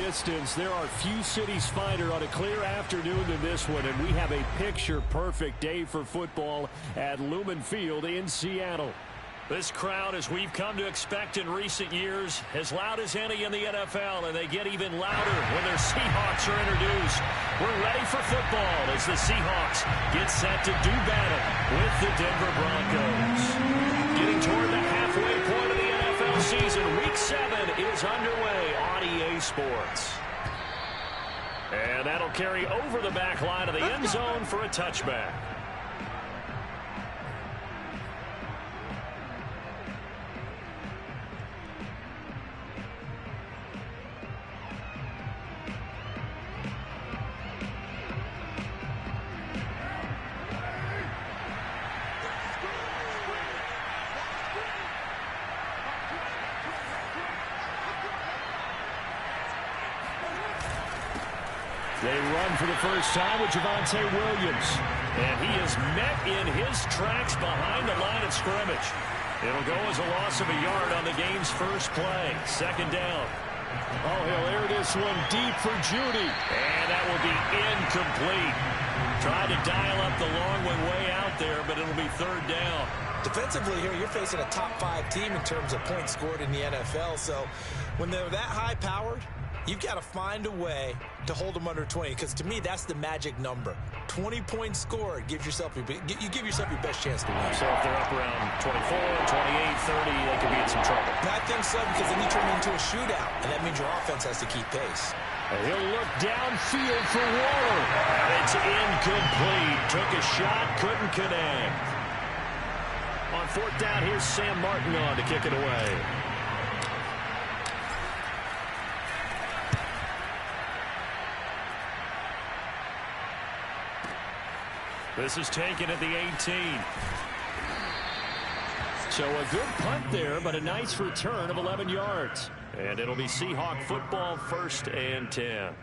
distance, there are few cities finer on a clear afternoon than this one, and we have a picture-perfect day for football at Lumen Field in Seattle. This crowd, as we've come to expect in recent years, as loud as any in the NFL, and they get even louder when their Seahawks are introduced. We're ready for football as the Seahawks get set to do battle with the Denver Broncos. Getting toward the halfway point of the NFL season, Week 7 is underway on EA Sports. And that'll carry over the back line of the end zone for a touchback. They run for the first time with Javonte Williams. And he is met in his tracks behind the line of scrimmage. It'll go as a loss of a yard on the game's first play. Second down. Oh, he'll air this one deep for Judy. And that will be incomplete. Tried to dial up the long one way out there, but it'll be third down. Defensively here, you're facing a top-5 team in terms of points scored in the NFL. So when they're that high-powered, you've got to find a way to hold them under 20, because to me, that's the magic number. 20 points scored, you give yourself your best chance to win. So if they're up around 24, 28, 30, they could be in some trouble. I think so, because then you turn it into a shootout, and that means your offense has to keep pace. And he'll look downfield for Waller. And it's incomplete. Took a shot, couldn't connect. On fourth down, here's Sam Martin on to kick it away. This is taken at the 18. So a good punt there, but a nice return of 11 yards. And it'll be Seahawk football, 1st and 10.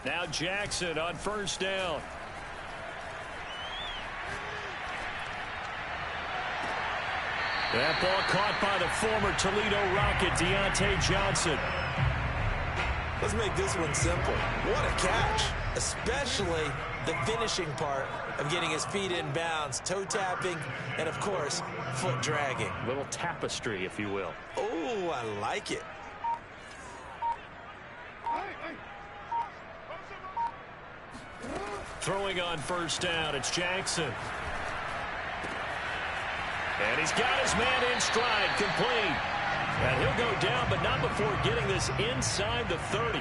Now Jackson on first down. That ball caught by the former Toledo Rocket, Deontay Johnson. Let's make this one simple. What a catch, especially the finishing part of getting his feet in bounds, toe tapping, and of course, foot dragging. Little tapestry, if you will. Oh, I like it. Throwing on first down, it's Jackson. And he's got his man in stride, complete. And he'll go down, but not before getting this inside the 30.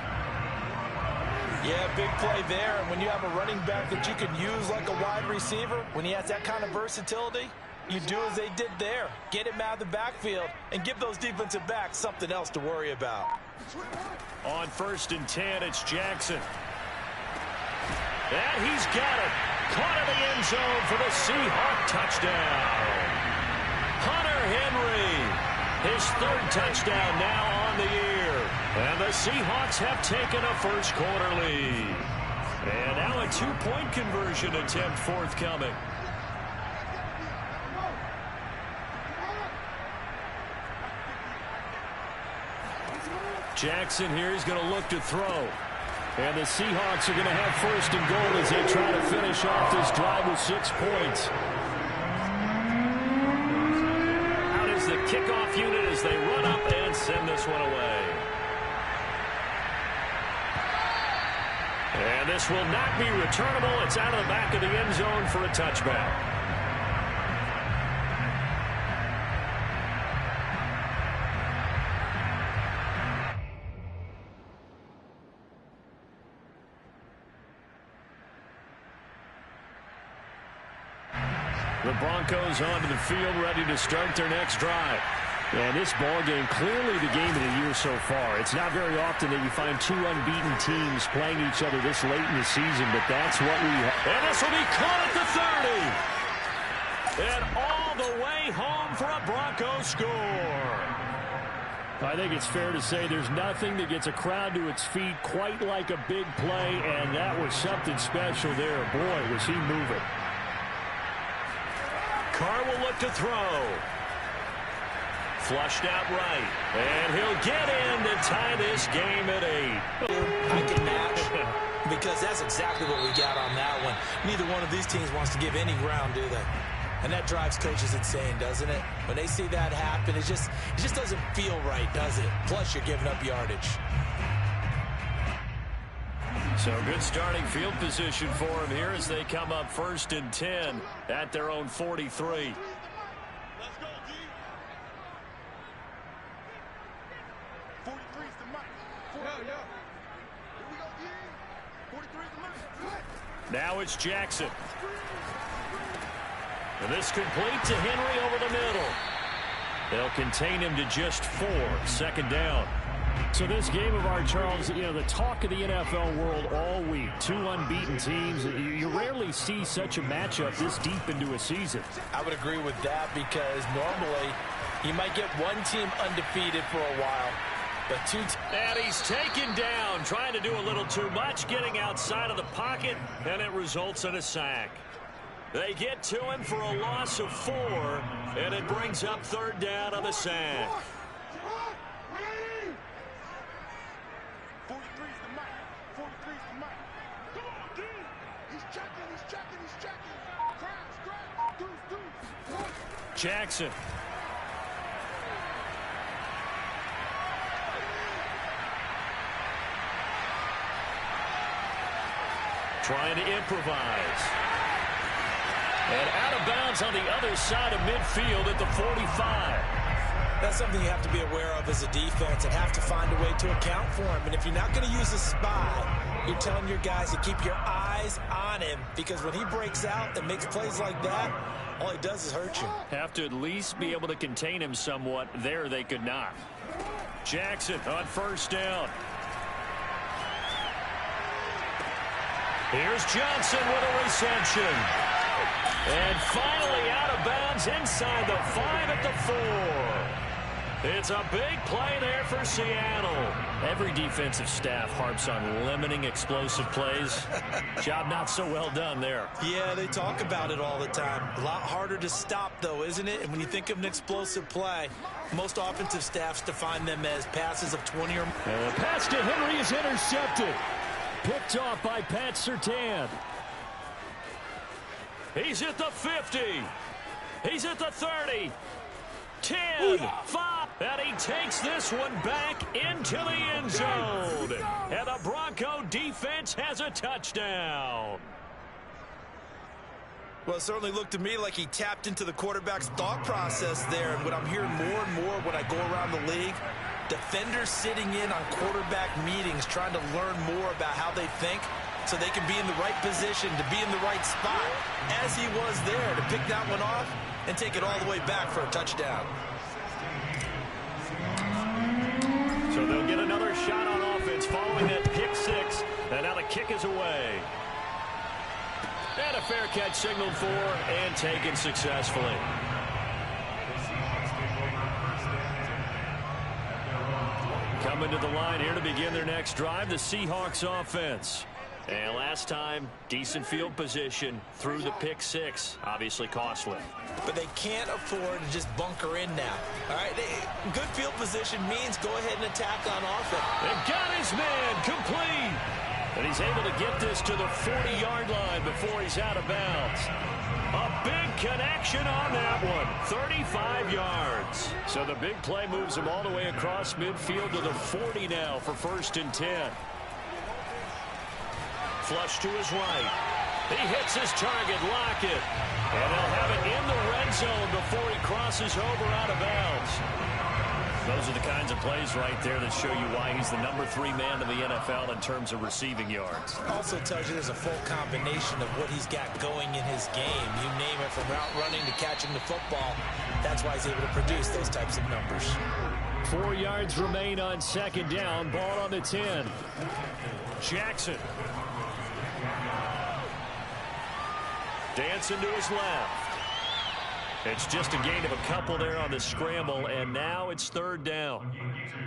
Yeah, big play there. And when you have a running back that you can use like a wide receiver, when he has that kind of versatility, you do as they did there. Get him out of the backfield and give those defensive backs something else to worry about. On 1st and 10, it's Jackson. And he's got it. Caught in the end zone for the Seahawk touchdown. Hunter Henry, his 3rd touchdown now on the year. And the Seahawks have taken a first-quarter lead. And now a 2-point conversion attempt forthcoming. Jackson here is going to look to throw. And the Seahawks are going to have 1st and goal as they try to finish off this drive with 6 points. Out is the kickoff unit as they run up and send this one away. And this will not be returnable. It's out of the back of the end zone for a touchback. The Broncos onto the field, ready to start their next drive. And this ball game, clearly the game of the year so far. It's not very often that you find 2 unbeaten teams playing each other this late in the season, but that's what we have. And this will be caught at the 30. And all the way home for a Bronco score. I think it's fair to say there's nothing that gets a crowd to its feet quite like a big play, and that was something special there. Boy, was he moving. Carr will look to throw. Flushed out right. And he'll get in to tie this game at 8. I can match because that's exactly what we got on that one. Neither one of these teams wants to give any ground, do they? And that drives coaches insane, doesn't it? When they see that happen, it just doesn't feel right, does it? Plus, you're giving up yardage. So good starting field position for them here as they come up 1st and 10 at their own 43. Let's go, D. 43's the mic. Yeah. Here we go, D. 43's the mic. Now it's Jackson. And this complete to Henry over the middle. They'll contain him to just 4. 2nd down. So this game of ours, Charles, you know, the talk of the NFL world all week. 2 unbeaten teams. You rarely see such a matchup this deep into a season. I would agree with that because normally you might get one team undefeated for a while, but two teams. And he's taken down, trying to do a little too much, getting outside of the pocket, and it results in a sack. They get to him for a loss of 4, and it brings up 3rd down on the sack. 43's the mic. 43's the mic. Come on, D. He's checking. Crash. Deuce. Jackson. Trying to improvise. And out of bounds on the other side of midfield at the 45. That's something you have to be aware of as a defense and have to find a way to account for him. And if you're not going to use a spy, you're telling your guys to keep your eyes on him because when he breaks out and makes plays like that, all he does is hurt you. Have to at least be able to contain him somewhat. There they could not. Jackson on 1st down. Here's Johnson with a reception. And finally out of bounds inside the 5 at the 4. It's a big play there for Seattle. Every defensive staff harps on limiting explosive plays. Job not so well done there. Yeah, they talk about it all the time. A lot harder to stop, though, isn't it? And when you think of an explosive play, most offensive staffs define them as passes of 20 or more. And the pass to Henry is intercepted. Picked off by Pat Surtain. He's at the 50. He's at the 30. 10, 5, and he takes this one back into the end zone. And the Bronco defense has a touchdown. Well, it certainly looked to me like he tapped into the quarterback's thought process there. And what I'm hearing more and more when I go around the league, defenders sitting in on quarterback meetings trying to learn more about how they think so they can be in the right position to be in the right spot, as he was there to pick that one off and take it all the way back for a touchdown. So they'll get another shot on offense following that pick 6, and now the kick is away. And a fair catch signaled for and taken successfully. Coming to the line here to begin their next drive, the Seahawks offense. And last time, decent field position through the pick 6. Obviously costly. But they can't afford to just bunker in now. All right, good field position means go ahead and attack on offense. And got his man complete. And he's able to get this to the 40-yard line before he's out of bounds. A big connection on that one. 35 yards. So the big play moves him all the way across midfield to the 40 now for 1st and 10. Flush to his right. He hits his target, Lockett. And they'll have it in the red zone before he crosses over out of bounds. Those are the kinds of plays right there that show you why he's the number 3 man in the NFL in terms of receiving yards. Also tells you there's a full combination of what he's got going in his game. You name it, from route running to catching the football. That's why he's able to produce those types of numbers. 4 yards remain on 2nd down. Ball on the 10. Jackson. Dancing to his left. It's just a gain of a couple there on the scramble, and now it's third down.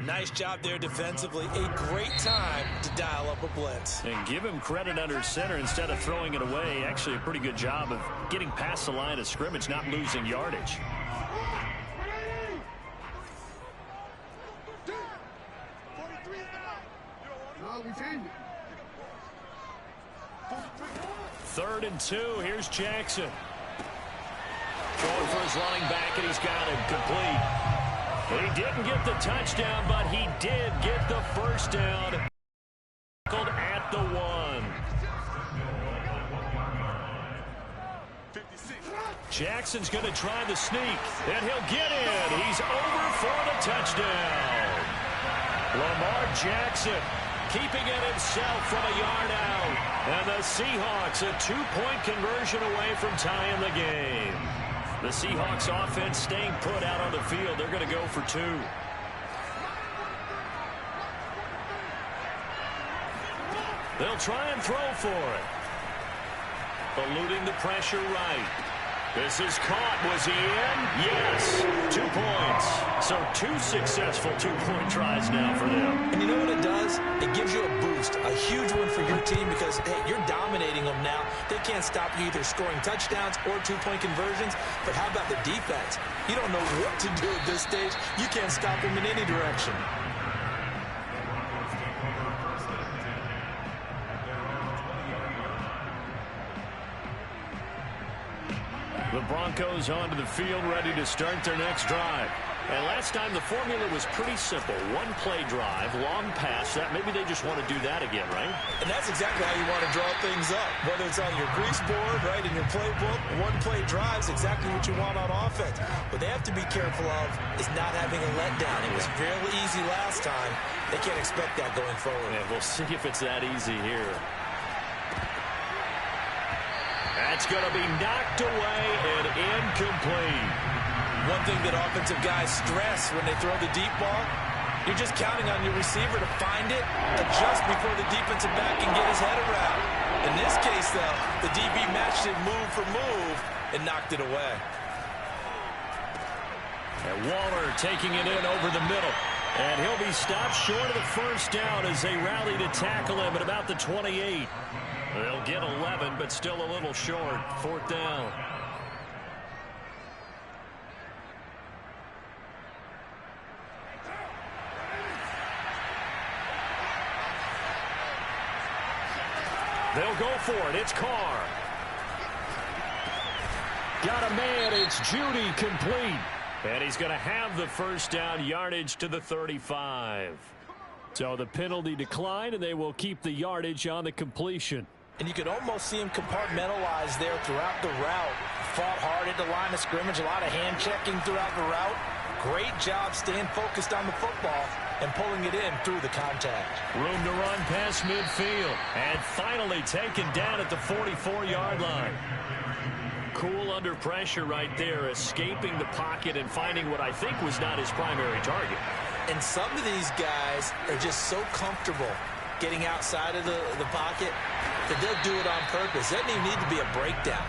Nice job there defensively. A great time to dial up a blitz. And give him credit under center instead of throwing it away. Actually, a pretty good job of getting past the line of scrimmage, not losing yardage. Third and 2. Here's Jackson. Going for his running back, and he's got him complete. He didn't get the touchdown, but he did get the first down. At the 1. Jackson's going to try the sneak, and he'll get in. He's over for the touchdown. Lamar Jackson keeping it himself from a yard out. And the Seahawks a 2-point conversion away from tying the game. The Seahawks offense staying put out on the field. They're going to go for 2. They'll try and throw for it. Eluding the pressure right. This is caught. Was he in? Yes. 2 points. So 2 successful 2-point tries now for them. And you know what it does? It gives you a boost, a huge one for your team because, hey, you're dominating them now. They can't stop you either scoring touchdowns or 2-point conversions. But how about the defense? You don't know what to do at this stage. You can't stop them in any direction. The Broncos onto the field, ready to start their next drive. And last time the formula was pretty simple. 1-play drive, long pass. That maybe they just want to do that again, right? And that's exactly how you want to draw things up. Whether it's on your grease board, right, in your playbook, 1-play drive is exactly what you want on offense. What they have to be careful of is not having a letdown. It was fairly easy last time. They can't expect that going forward. And we'll see if it's that easy here. That's going to be knocked away and incomplete. One thing that offensive guys stress when they throw the deep ball, you're just counting on your receiver to find it, adjust before the defensive back can get his head around. In this case, though, the DB matched it move for move and knocked it away. And Waller taking it in over the middle. And he'll be stopped short of the first down as they rally to tackle him at about the 28. They'll get 11, but still a little short. 4th down. They'll go for it. It's Carr. Got a man. It's Judy complete. And he's going to have the first down, yardage to the 35. So the penalty declined, and they will keep the yardage on the completion. And you could almost see him compartmentalize there throughout the route. Fought hard at the line of scrimmage, a lot of hand checking throughout the route. Great job staying focused on the football and pulling it in through the contact. Room to run past midfield. And finally taken down at the 44-yard line. Cool under pressure right there, escaping the pocket and finding what I think was not his primary target. And some of these guys are just so comfortable getting outside of the pocket that they'll do it on purpose. It doesn't even need to be a breakdown.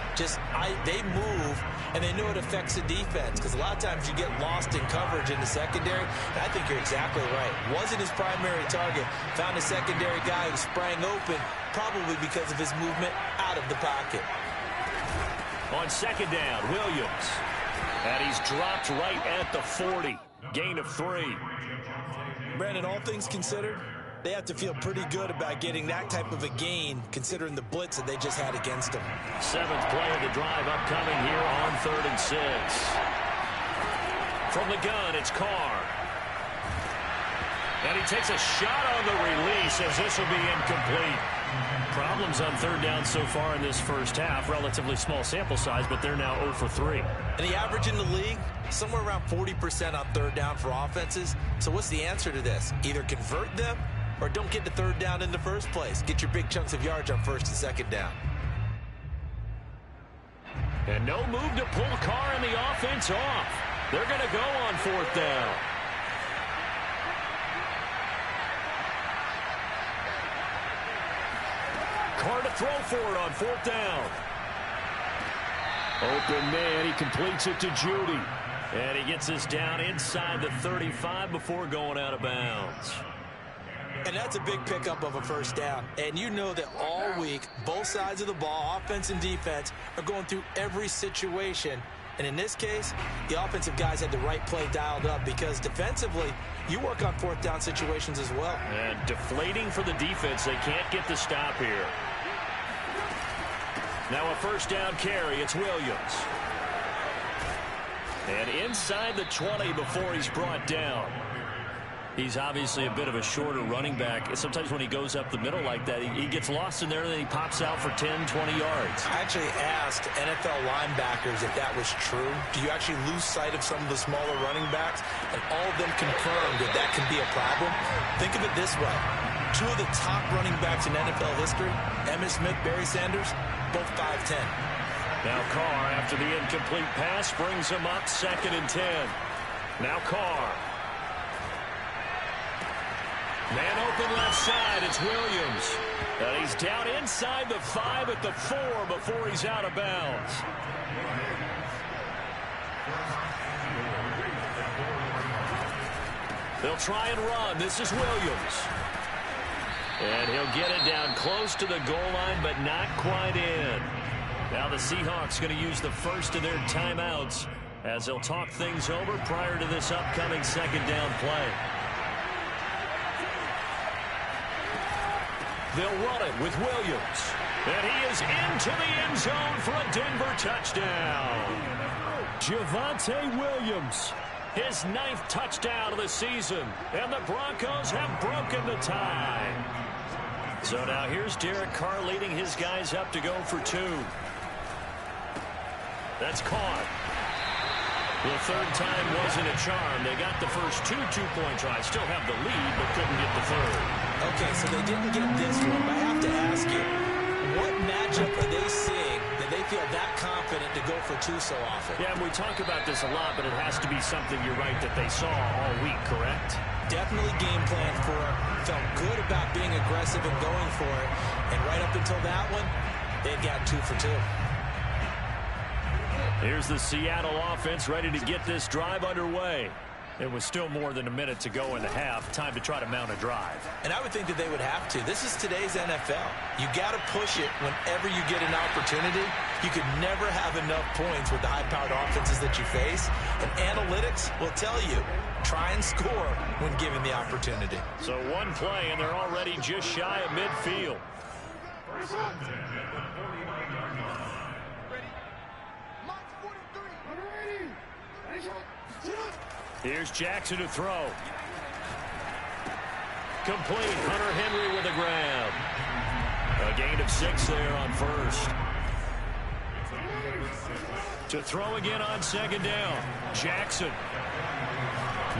They move, and they know it affects the defense because a lot of times you get lost in coverage in the secondary. And I think you're exactly right. Wasn't his primary target. Found a secondary guy who sprang open, probably because of his movement out of the pocket. On 2nd down, Williams. And he's dropped right at the 40. Gain of 3. Brandon, all things considered, they have to feel pretty good about getting that type of a gain considering the blitz that they just had against them. 7th play of the drive upcoming here on 3rd and 6. From the gun, it's Carr. And he takes a shot on the release as this will be incomplete. Problems on 3rd down so far in this first half. Relatively small sample size, but they're now 0 for 3. And the average in the league, somewhere around 40% on 3rd down for offenses. So what's the answer to this? Either convert them or don't get the 3rd down in the first place. Get your big chunks of yards on 1st and 2nd down. And no move to pull Carr and the offense off. They're going to go on 4th down. Carr to throw for it on 4th down. Open man, he completes it to Judy. And he gets us down inside the 35 before going out of bounds. And that's a big pickup of a first down. And you know that all week, both sides of the ball, offense and defense, are going through every situation. And in this case, the offensive guys had the right play dialed up because defensively, you work on fourth down situations as well. And deflating for the defense. They can't get the stop here. Now a first down carry. It's Williams. And inside the 20 before he's brought down. He's obviously a bit of a shorter running back. Sometimes when he goes up the middle like that, he gets lost in there and then he pops out for 10, 20 yards. I actually asked NFL linebackers if that was true. Do you actually lose sight of some of the smaller running backs? And all of them confirmed that that can be a problem. Think of it this way. Two of the top running backs in NFL history, Emmitt Smith, Barry Sanders, both 5'10". Now Carr, after the incomplete pass, brings him up 2nd and 10. Now Carr. Man open left side, it's Williams. And he's down inside the 5 at the 4 before he's out of bounds. They'll try and run. This is Williams. And he'll get it down close to the goal line, but not quite in. Now the Seahawks going to use the first of their timeouts as they'll talk things over prior to this upcoming second down play. They'll run it with Williams. And he is into the end zone for a Denver touchdown. Javonte Williams, his 9th touchdown of the season. And the Broncos have broken the tie. So now here's Derek Carr leading his guys up to go for 2. That's caught. The third time wasn't a charm. They got the first 2 two-point tries. Still have the lead, but couldn't get the third. Okay, so they didn't get this one, but I have to ask you, what matchup are they seeing that they feel that confident to go for 2 so often? Yeah, and we talk about this a lot, but it has to be something, you're right, that they saw all week, correct? Definitely game plan for it. Felt good about being aggressive and going for it. And right up until that one, they'd got 2 for 2. Here's the Seattle offense ready to get this drive underway. It was still more than a minute to go in the half. Time to try to mount a drive. And I would think that they would have to. This is today's NFL. You got to push it whenever you get an opportunity. You could never have enough points with the high-powered offenses that you face. And analytics will tell you, try and score when given the opportunity. So one play, and they're already just shy of midfield. Here's Jackson to throw. Complete. Hunter Henry with a grab. A gain of 6 there on first. To throw again on second down. Jackson.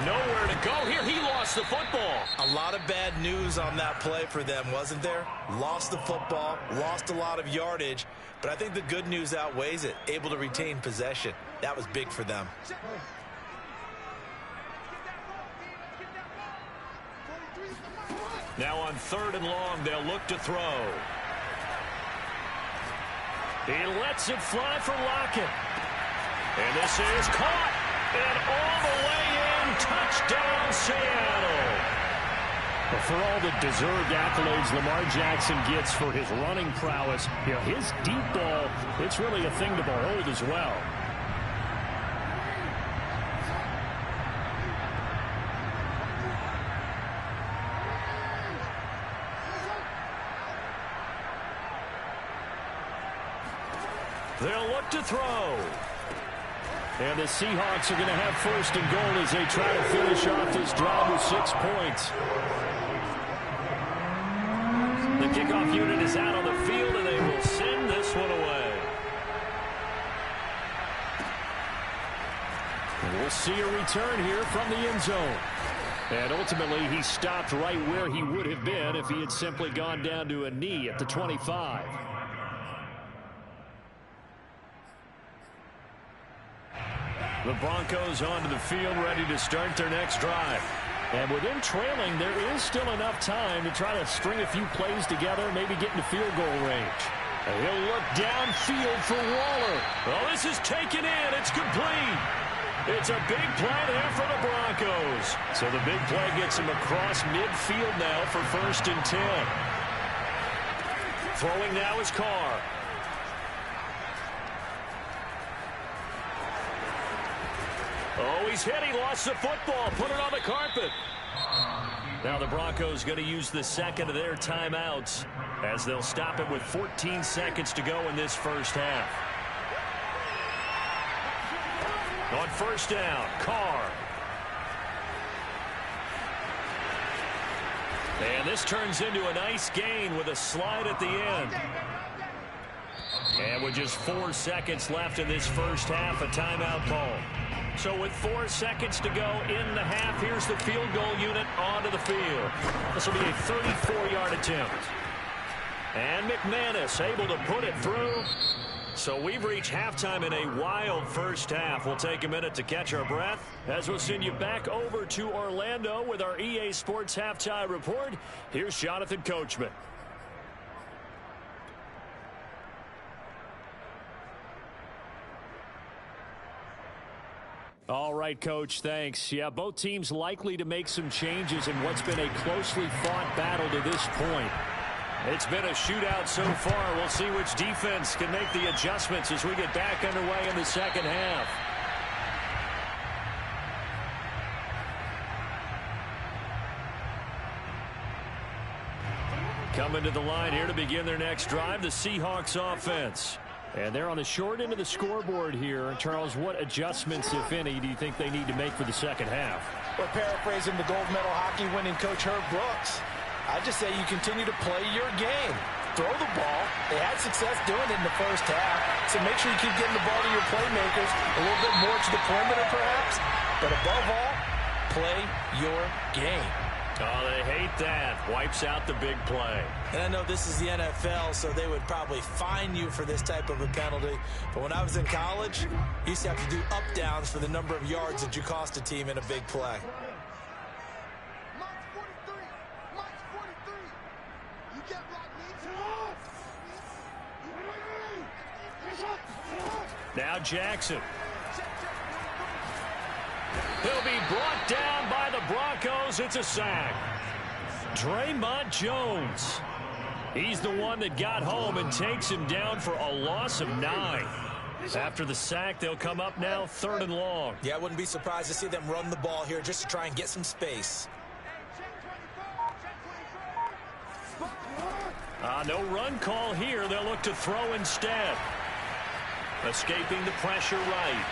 Nowhere to go here. He lost the football. A lot of bad news on that play for them, wasn't there? Lost the football, lost a lot of yardage, but I think the good news outweighs it. Able to retain possession. That was big for them. Now on 3rd and long, they'll look to throw. He lets it fly for Lockett. And this is caught. And all the way in, touchdown Seattle. Well, for all the deserved accolades Lamar Jackson gets for his running prowess, you know, his deep ball, it's really a thing to behold as well. They'll look to throw. And the Seahawks are going to have 1st and goal as they try to finish off this drive with 6 points. The kickoff unit is out on the field, and they will send this one away. And we'll see a return here from the end zone. And ultimately, he stopped right where he would have been if he had simply gone down to a knee at the 25. The Broncos onto the field, ready to start their next drive. And with them trailing, there is still enough time to try to string a few plays together, maybe get into field goal range. He'll look downfield for Waller. Oh, this is taken in. It's complete. It's a big play there for the Broncos. So the big play gets him across midfield now for 1st and 10. Throwing now is Carr. Oh, he's hit. He lost the football. Put it on the carpet. Now the Broncos going to use the second of their timeouts as they'll stop it with 14 seconds to go in this first half. On 1st down, Carr. And this turns into a nice gain with a slide at the end. And with just 4 seconds left in this first half, a timeout call. So with 4 seconds to go in the half, here's the field goal unit onto the field. This will be a 34-yard attempt. And McManus able to put it through. So we've reached halftime in a wild first half. We'll take a minute to catch our breath as we'll send you back over to Orlando with our EA Sports Halftime Report. Here's Jonathan Coachman. All right, Coach, thanks. Yeah, both teams likely to make some changes in what's been a closely fought battle to this point. It's been a shootout so far. We'll see which defense can make the adjustments as we get back underway in the second half. Coming to the line here to begin their next drive, the Seahawks offense. And they're on the short end of the scoreboard here. Charles, what adjustments, if any, do you think they need to make for the second half? Well, paraphrasing the gold medal hockey winning coach Herb Brooks, I just say you continue to play your game. Throw the ball. They had success doing it in the first half, so make sure you keep getting the ball to your playmakers, a little bit more to the perimeter perhaps, but above all, play your game. Oh, they hate that. Wipes out the big play. And I know this is the NFL, so they would probably fine you for this type of a penalty. But when I was in college, you used to have to do up-downs for the number of yards that you cost a team in a big play. Now Jackson. He'll be brought down by the Broncos. It's a sack. Draymond Jones. He's the one that got home and takes him down for a loss of 9. After the sack, they'll come up now 3rd and long. Yeah, I wouldn't be surprised to see them run the ball here just to try and get some space. No run call here. They'll look to throw instead. Escaping the pressure right.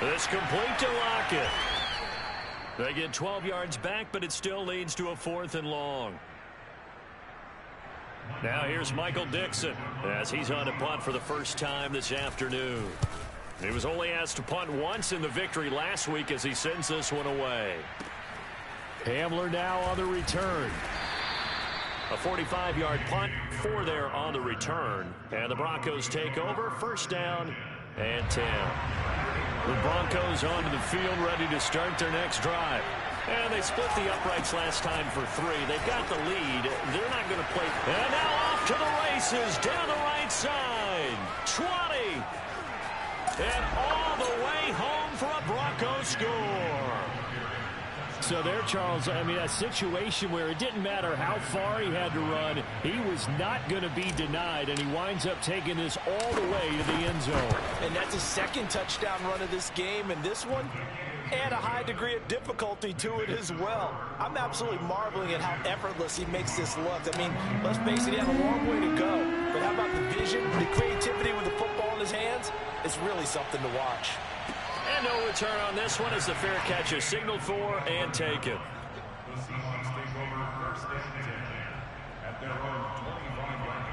This complete to Lockett. They get 12 yards back, but it still leads to a 4th and long. Now here's Michael Dixon as he's on a punt for the first time this afternoon. He was only asked to punt once in the victory last week as he sends this one away. Hamler now on the return. A 45-yard punt, 4 there on the return. And the Broncos take over, 1st down and 10. The Broncos onto the field, ready to start their next drive. And they split the uprights last time for 3. They've got the lead. They're not going to play. And now off to the races, down the right side. 20. And all the way home for a Broncos score. So there, Charles, I mean, a situation where it didn't matter how far he had to run, he was not going to be denied, and he winds up taking this all the way to the end zone. And that's his 2nd touchdown run of this game, and this one, and a high degree of difficulty to it as well. I'm absolutely marveling at how effortless he makes this look. I mean, let's face it, he had a long way to go, but how about the vision, the creativity with the football in his hands? It's really something to watch. And no return on this one as the fair catch is signaled for and taken. The Seahawks take over 1st and 10 at their own 25-yard line.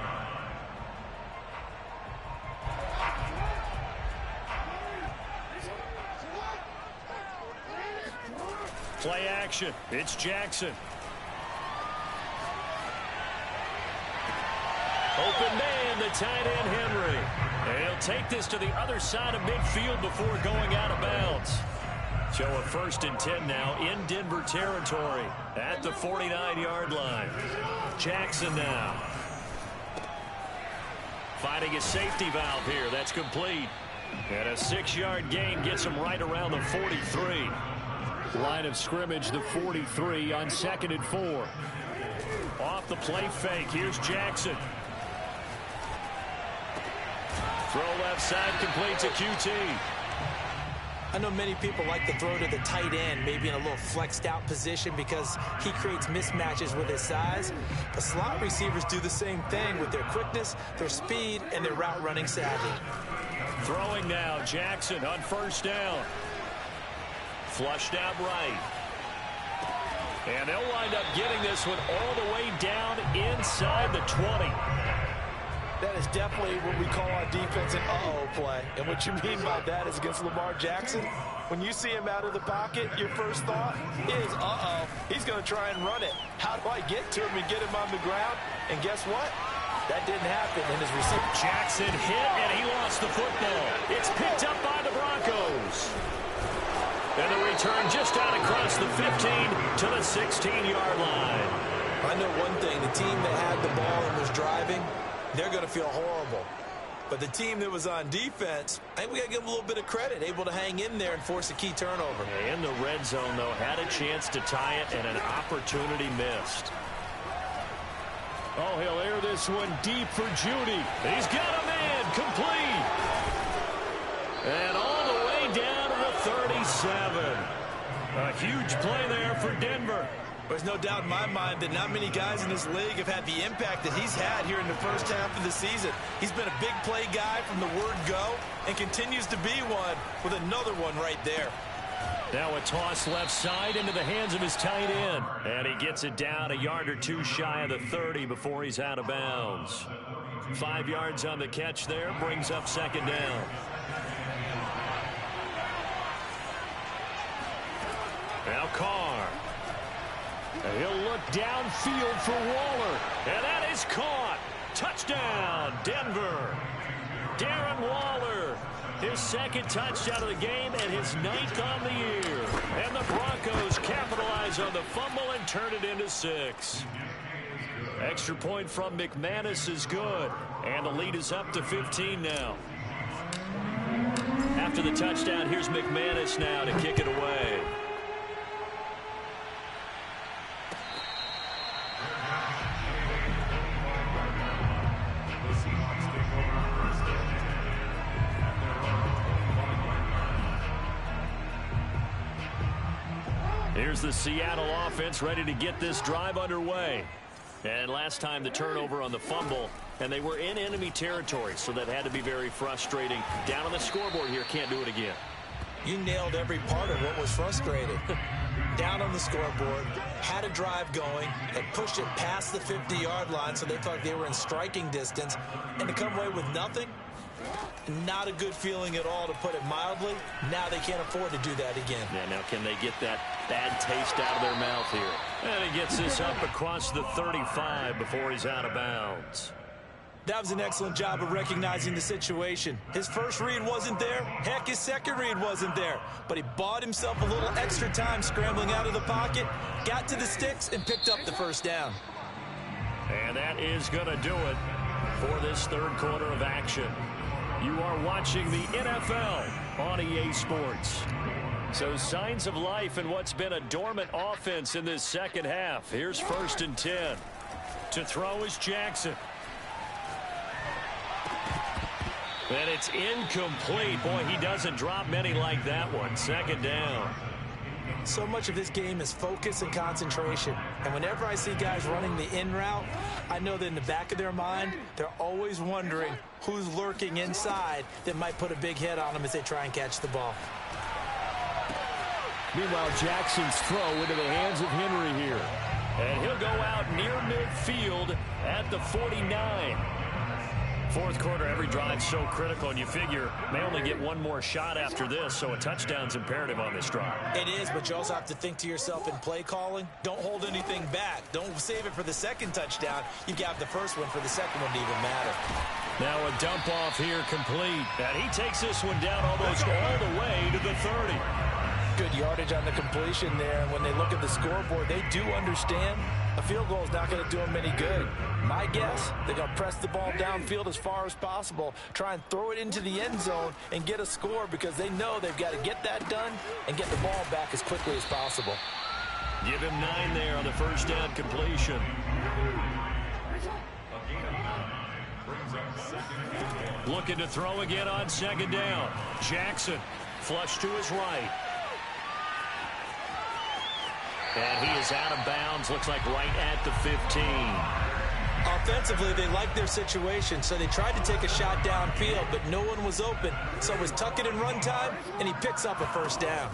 Play action. It's Jackson. Open man, the tight end Henry. And he'll take this to the other side of midfield before going out of bounds. So a 1st and 10 now in Denver territory at the 49-yard line. Jackson now. finding a safety valve here. That's complete. And a 6-yard gain gets him right around the 43. Line of scrimmage, the 43 on 2nd and 4. Off the play fake. Here's Jackson. Throw left side, complete to QT. I know many people like to throw to the tight end, maybe in a little flexed out position because he creates mismatches with his size. But slot receivers do the same thing with their quickness, their speed, and their route running savvy. Throwing now, Jackson on 1st down. Flushed out right. And they'll wind up getting this one all the way down inside the 20. That is definitely what we call on defense an uh-oh play. And what you mean by that is against Lamar Jackson, when you see him out of the pocket, your first thought is, uh-oh, he's going to try and run it. How do I get to him and get him on the ground? And guess what? That didn't happen in his receiver. Jackson hit, and he lost the football. It's picked up by the Broncos. And the return just out across the 15 to the 16-yard line. I know one thing. The team that had the ball and was driving, they're going to feel horrible. But the team that was on defense, I think we got to give them a little bit of credit, able to hang in there and force a key turnover. In the red zone, though, had a chance to tie it, and an opportunity missed. Oh, he'll air this one deep for Judy. He's got a man, complete. And all the way down to the 37. A huge play there for Denver. There's no doubt in my mind that not many guys in this league have had the impact that he's had here in the first half of the season. He's been a big play guy from the word go and continues to be one with another one right there. Now a toss left side into the hands of his tight end. And he gets it down a yard or two shy of the 30 before he's out of bounds. 5 yards on the catch there, brings up 2nd down. Now Carr. And he'll look downfield for Waller. And that is caught. Touchdown, Denver. Darren Waller. His 2nd touchdown of the game and his 9th on the year. And the Broncos capitalize on the fumble and turn it into 6. Extra point from McManus is good. And the lead is up to 15 now. After the touchdown, here's McManus now to kick it away. Here's the Seattle offense ready to get this drive underway. And last time the turnover on the fumble, and they were in enemy territory, so that had to be very frustrating. Down on the scoreboard here, can't do it again. You nailed every part of what was frustrating. Down on the scoreboard, had a drive going, and pushed it past the 50-yard line so they thought they were in striking distance, and to come away with nothing, not a good feeling at all, to put it mildly. Now they can't afford to do that again. Yeah, now can they get that bad taste out of their mouth here? And he gets this up across the 35 before he's out of bounds. That was an excellent job of recognizing the situation. His first read wasn't there. Heck, his second read wasn't there. But he bought himself a little extra time scrambling out of the pocket, got to the sticks, and picked up the first down. And that is going to do it for this 3rd quarter of action. You are watching the NFL on EA Sports. So signs of life in what's been a dormant offense in this 2nd half. Here's 1st and 10. To throw is Jackson. And it's incomplete. Boy, he doesn't drop many like that one. 2nd down. So much of this game is focus and concentration. And whenever I see guys running the in route, I know that in the back of their mind, they're always wondering who's lurking inside that might put a big hit on them as they try and catch the ball. Meanwhile, Jackson's throw into the hands of Henry here. And he'll go out near midfield at the 49. 4th quarter, every drive's so critical, and you figure may only get one more shot after this, so a touchdown's imperative on this drive. It is, but you also have to think to yourself in play calling, don't hold anything back. Don't save it for the 2nd touchdown. You've got the first one for the 2nd one to even matter. Now a dump off here complete. And he takes this one down almost all the way to the 30. Good yardage on the completion there. And when they look at the scoreboard, they do understand a field goal is not going to do them any good. My guess, they're going to press the ball downfield as far as possible, try and throw it into the end zone and get a score because they know they've got to get that done and get the ball back as quickly as possible. Give him 9 there on the first down completion. Looking to throw again on second down. Jackson flush to his right. And he is out of bounds, looks like right at the 15. Offensively, they liked their situation, so they tried to take a shot downfield, but no one was open. So it was tuck it and run time, and he picks up a first down.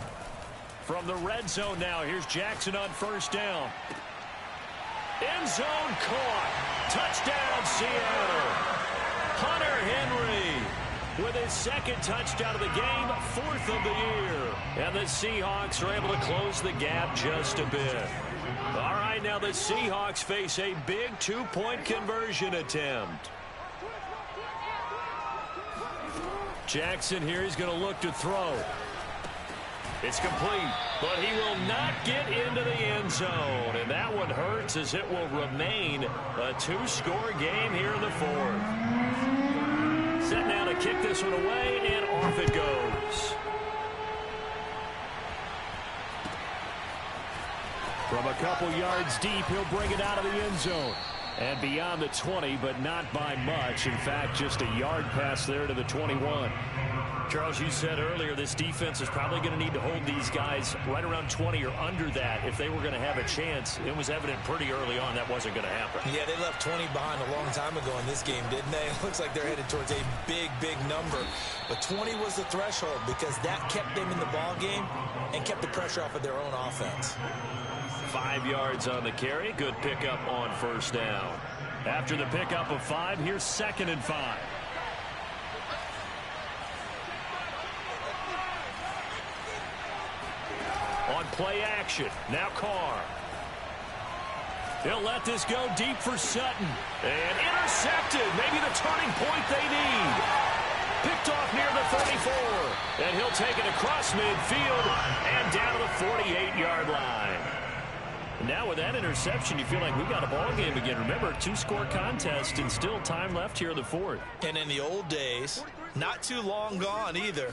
From the red zone now, here's Jackson on first down. End zone caught. Touchdown, Seattle. Hunter Henry with his second touchdown of the game, 4th of the year. And the Seahawks are able to close the gap just a bit. All right, now the Seahawks face a big 2-point conversion attempt. Jackson here, he's going to look to throw. It's complete, but he will not get into the end zone. And that one hurts as it will remain a 2-score game here in the 4th. Set now to kick this one away, and off it goes. From a couple yards deep, he'll bring it out of the end zone. And beyond the 20, but not by much. In fact, just a yard pass there to the 21. Charles, you said earlier this defense is probably going to need to hold these guys right around 20 or under that if they were going to have a chance. It was evident pretty early on that wasn't going to happen. Yeah, they left 20 behind a long time ago in this game, didn't they? It looks like they're headed towards a big, big number. But 20 was the threshold because that kept them in the ball game and kept the pressure off of their own offense. 5 yards on the carry. Good pickup on first down. After the pickup of 5, here's 2nd and 5. On play action, now Carr. He'll let this go deep for Sutton. And intercepted, maybe the turning point they need. Picked off near the 34. And he'll take it across midfield and down to the 48-yard line. Now with that interception, you feel like we got a ball game again. Remember, 2-score contest and still time left here in the 4th. And in the old days, not too long gone either.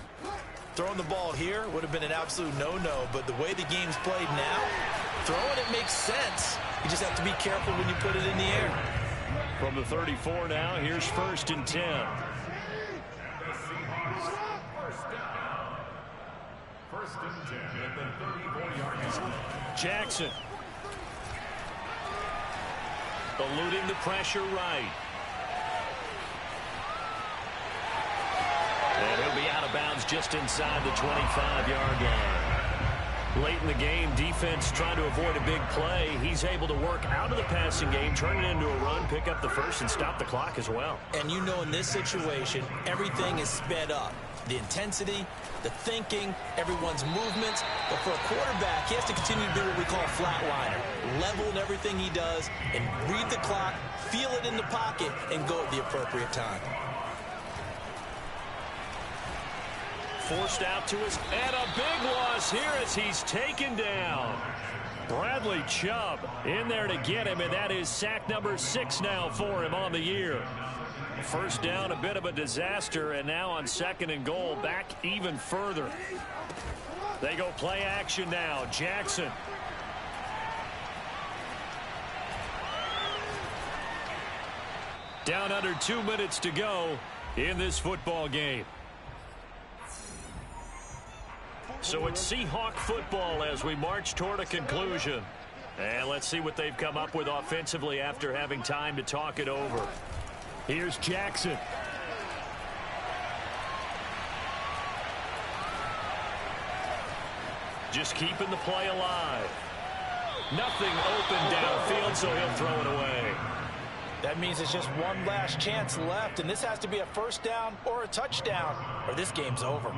Throwing the ball here would have been an absolute no-no, but the way the game's played now, throwing it makes sense. You just have to be careful when you put it in the air. From the 34 now, here's 1st and 10. First and 10 at the 34-yard line. Jackson. Eluding the pressure right. And he'll be out of bounds just inside the 25-yard line. Late in the game, defense trying to avoid a big play. He's able to work out of the passing game, turn it into a run, pick up the first, and stop the clock as well. And you know in this situation, everything is sped up. The intensity, the thinking, everyone's movements. But for a quarterback, he has to continue to do what we call a flatliner. Level in everything he does and read the clock, feel it in the pocket, and go at the appropriate time. Forced out to his, and a big loss here as he's taken down. Bradley Chubb in there to get him, and that is sack number 6 now for him on the year. First down, a bit of a disaster, and now on 2nd and goal, back even further. They go play action now. Jackson. Down under 2 minutes to go in this football game. So it's Seahawk football as we march toward a conclusion. And let's see what they've come up with offensively after having time to talk it over. Here's Jackson. Just keeping the play alive. Nothing open downfield, so he'll throw it away. That means it's just one last chance left, and this has to be a first down or a touchdown, or this game's over.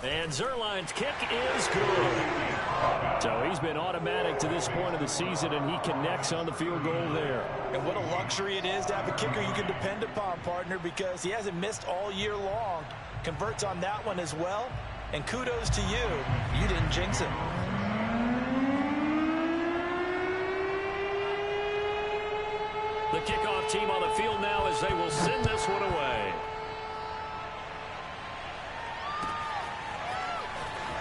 And Zuerlein's kick is good. So he's been automatic to this point of the season, and he connects on the field goal there. And what a luxury it is to have a kicker you can depend upon, partner, because he hasn't missed all year long. converts on that one as well. And kudos to you. You didn't jinx it. The kickoff team on the field now as they will send this one away.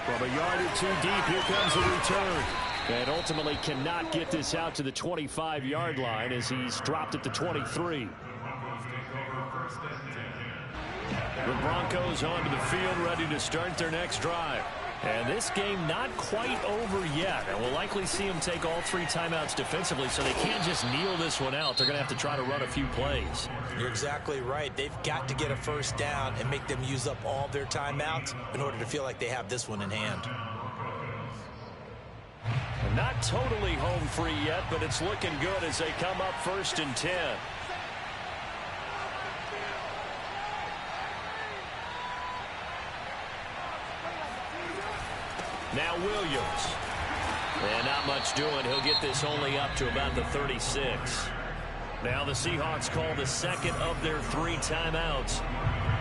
From a yard or two deep, here comes the return. And ultimately cannot get this out to the 25-yard line as he's dropped at the 23. The Broncos onto the field, ready to start their next drive. And this game not quite over yet. And we'll likely see them take all 3 timeouts defensively, so they can't just kneel this one out. They're going to have to try to run a few plays. You're exactly right. They've got to get a first down and make them use up all their timeouts in order to feel like they have this one in hand. Not totally home free yet, but it's looking good as they come up 1st and 10. Now Williams. And not much doing. He'll get this only up to about the 36. Now the Seahawks call the second of their 3 timeouts,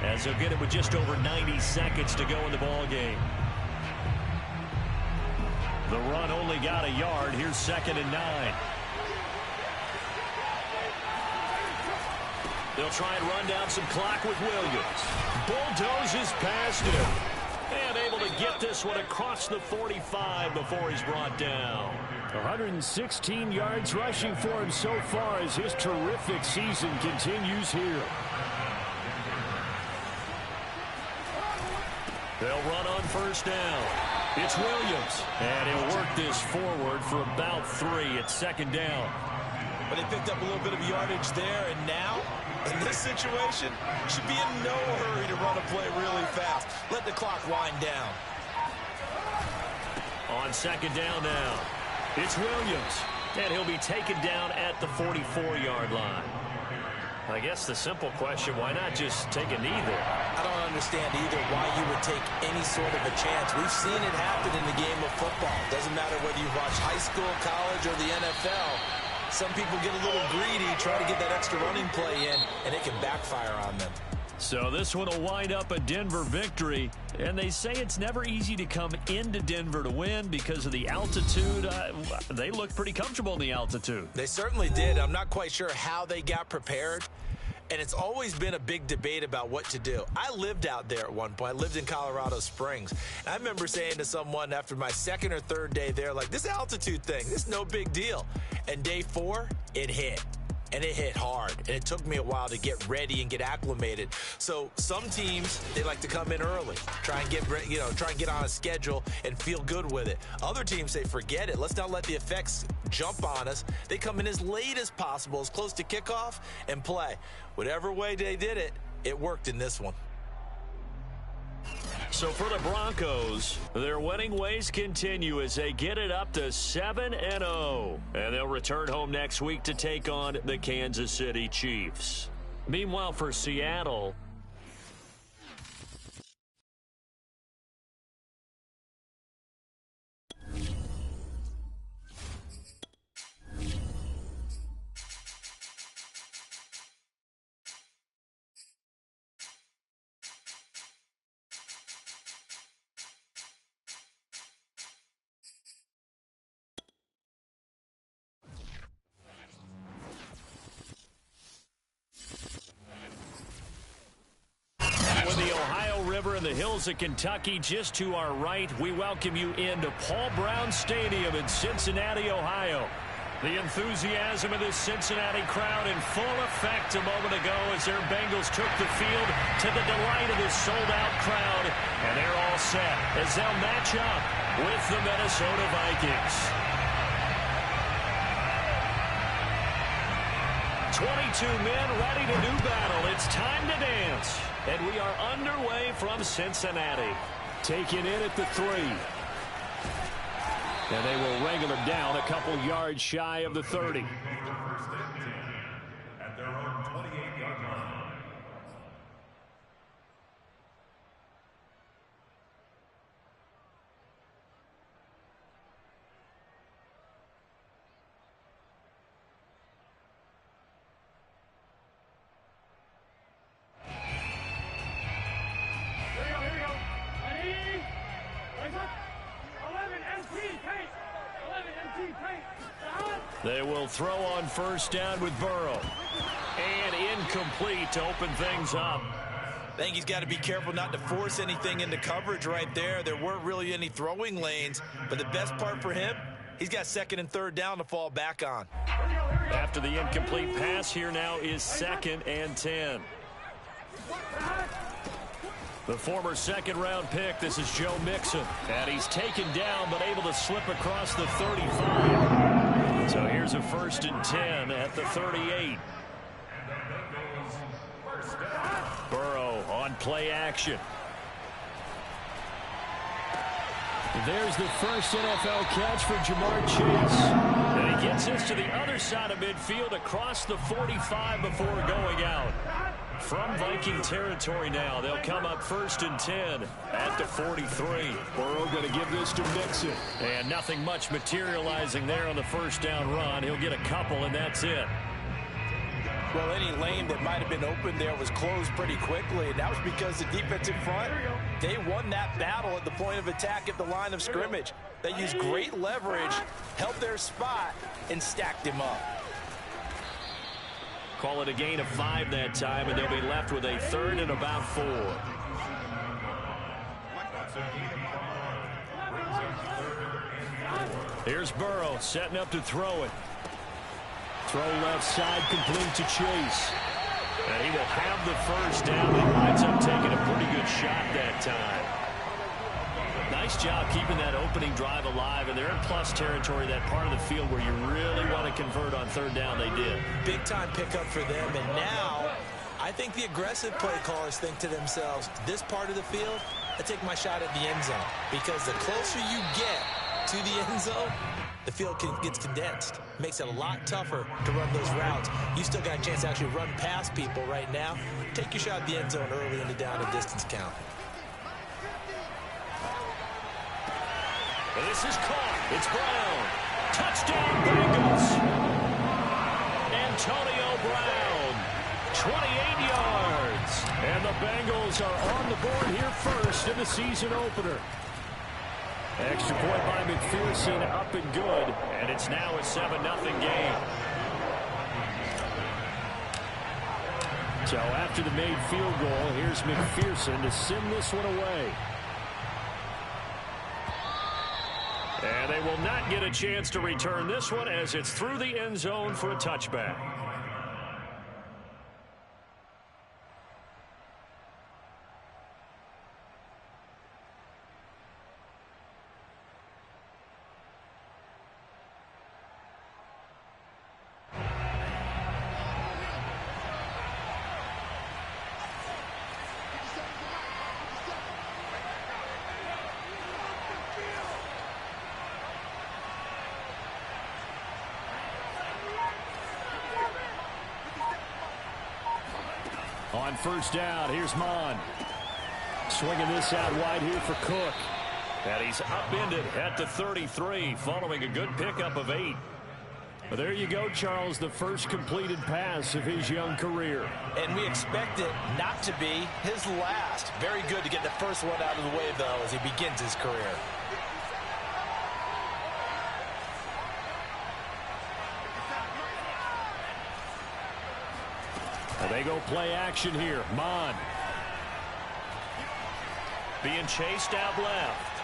as they'll get it with just over 90 seconds to go in the ball game. The run only got a yard. Here's 2nd and 9. They'll try and run down some clock with Williams. Bulldozes past him. And able to get this one across the 45 before he's brought down. 116 yards rushing for him so far as his terrific season continues here. They'll run on 1st down. It's Williams. And he'll work this forward for about 3 at 2nd down. But they picked up a little bit of yardage there, and now, in this situation, should be in no hurry to run a play really fast. Let the clock wind down. On 2nd down now, it's Williams. And he'll be taken down at the 44-yard line. I guess the simple question, why not just take a knee there? I don't understand either why you would take any sort of a chance. We've seen it happen in the game of football. Doesn't matter whether you watch high school, college, or the NFL. Some people get a little greedy, try to get that extra running play in, and it can backfire on them. So this one will wind up a Denver victory. And they say it's never easy to come into Denver to win because of the altitude. They look pretty comfortable in the altitude. They certainly did. I'm not quite sure how they got prepared. And it's always been a big debate about what to do. I lived out there at one point. I lived in Colorado Springs. And I remember saying to someone after my 2nd or 3rd day there, like, this altitude thing, this is no big deal. And day 4, it hit. And it hit hard. And it took me a while to get ready and get acclimated. So some teams, they like to come in early, try and get on a schedule and feel good with it. Other teams say, forget it. Let's not let the effects jump on us. They come in as late as possible, as close to kickoff, and play. Whatever way they did it, it worked in this one. So for the Broncos, their winning ways continue as they get it up to 7-0. And they'll return home next week to take on the Kansas City Chiefs. Meanwhile, for Seattle, in the hills of Kentucky, just to our right, we welcome you into Paul Brown Stadium in Cincinnati, Ohio. The enthusiasm of this Cincinnati crowd in full effect a moment ago as their Bengals took the field to the delight of this sold-out crowd. And they're all set as they'll match up with the Minnesota Vikings. 22 men ready to do battle. It's time to dance. And we are underway from Cincinnati. Taken in at the 3. And they will wrangle him down a couple yards shy of the 30. At their own 28-yard line. They will throw on first down with Burrow. And incomplete to open things up. I think he's got to be careful not to force anything into coverage right there. There weren't really any throwing lanes, but the best part for him, he's got second and third down to fall back on. After the incomplete pass, here now is 2nd and 10. The former second-round pick, this is Joe Mixon. And he's taken down, but able to slip across the 35. So here's a 1st and 10 at the 38. Burrow on play action. There's the first NFL catch for Jamar Chase. And he gets this to the other side of midfield across the 45 before going out. From Viking territory now, they'll come up 1st and 10 at the 43. Burrow going to give this to Mixon. And nothing much materializing there on the first down run. He'll get a couple, and that's it. Well, any lane that might have been open there was closed pretty quickly, and that was because the defensive front, they won that battle at the point of attack at the line of scrimmage. They used great leverage, held their spot, and stacked him up. Call it a gain of 5 that time, and they'll be left with a 3rd and about 4. Here's Burrow setting up to throw it. Throw left side, complete to Chase. And he will have the first down. He winds up taking a pretty good shot that time. Nice job keeping that opening drive alive, and they're in plus territory, that part of the field where you really want to convert on 3rd down. They did. Big-time pickup for them, and now I think the aggressive play callers think to themselves, this part of the field, I take my shot at the end zone, because the closer you get to the end zone, the field gets condensed. Makes it a lot tougher to run those routes. You still got a chance to actually run past people right now. Take your shot at the end zone early in the down and distance count. And this is caught. It's Brown. Touchdown, Bengals. Antonio Brown, 28 yards. And the Bengals are on the board here first in the season opener. Extra point by McPherson, up and good. And it's now a 7-0 game. So after the made field goal, here's McPherson to send this one away. And they will not get a chance to return this one as it's through the end zone for a touchback. On first down, here's Mon. Swinging this out wide here for Cook. And he's upended at the 33, following a good pickup of 8. But there you go, Charles, the first completed pass of his young career. And we expect it not to be his last. Very good to get the first one out of the way, though, as he begins his career. They go play action here. Mon. Being chased out left.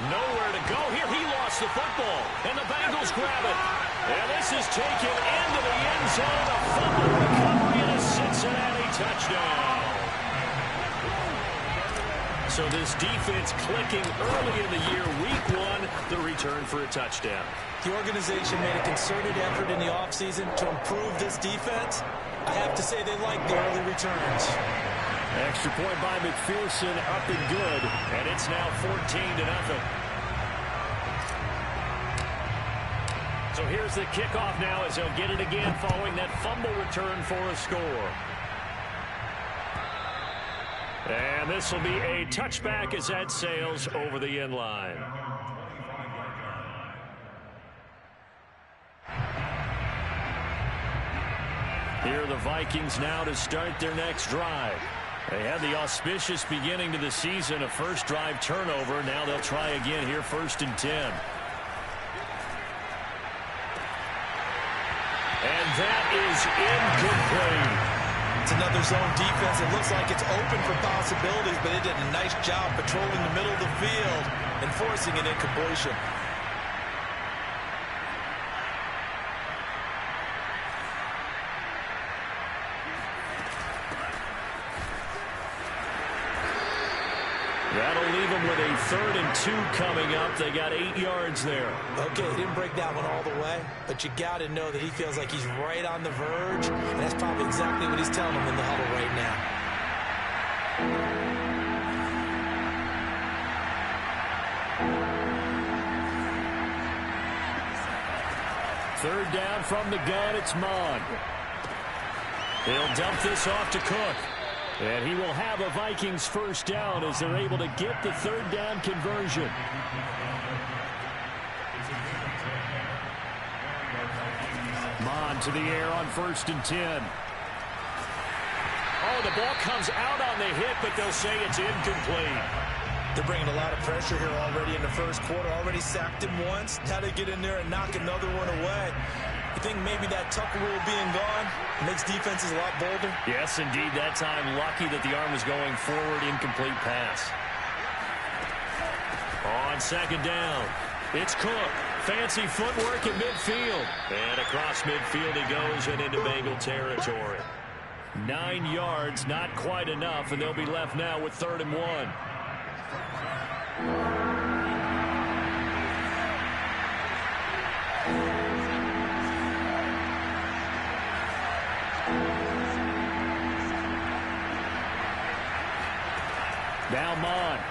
Nowhere to go here. He lost the football. And the Bengals grab it. And this is taken into the end zone. A fumble recovery and a Cincinnati touchdown. So this defense clicking early in the year. Week 1, the return for a touchdown. The organization made a concerted effort in the offseason to improve this defense. I have to say they like the early returns. Extra point by McPherson, up and good, and it's now 14-0. So here's the kickoff now as they'll get it again following that fumble return for a score. And this will be a touchback as that sails over the end line. Here are the Vikings now to start their next drive. They had the auspicious beginning to the season, a first drive turnover. Now they'll try again here, 1st and 10. that is incomplete. It's another zone defense. It looks like it's open for possibilities, but it did a nice job patrolling the middle of the field and forcing an incompletion. That'll leave them with a 3rd and 2 coming up. They got 8 yards there. Okay, he didn't break that one all the way, but you got to know that he feels like he's right on the verge, and that's probably exactly what he's telling them in the huddle right now. Third down from the gun, it's Mond. He'll dump this off to Cook. And he will have a Vikings first down as they're able to get the 3rd down conversion. Mond to the air on 1st and 10. Oh, the ball comes out on the hit, but they'll say it's incomplete. They're bringing a lot of pressure here already in the first quarter. Already sacked him once. Now they get in there and knock another one away. You think maybe that Tucker rule being gone makes defenses a lot bolder? Yes, indeed. That time, lucky that the arm was going forward. Incomplete pass. On 2nd down, it's Cook. Fancy footwork at midfield. And across midfield he goes and into Bengal territory. 9 yards, not quite enough, and they'll be left now with 3rd and 1. Now Mond.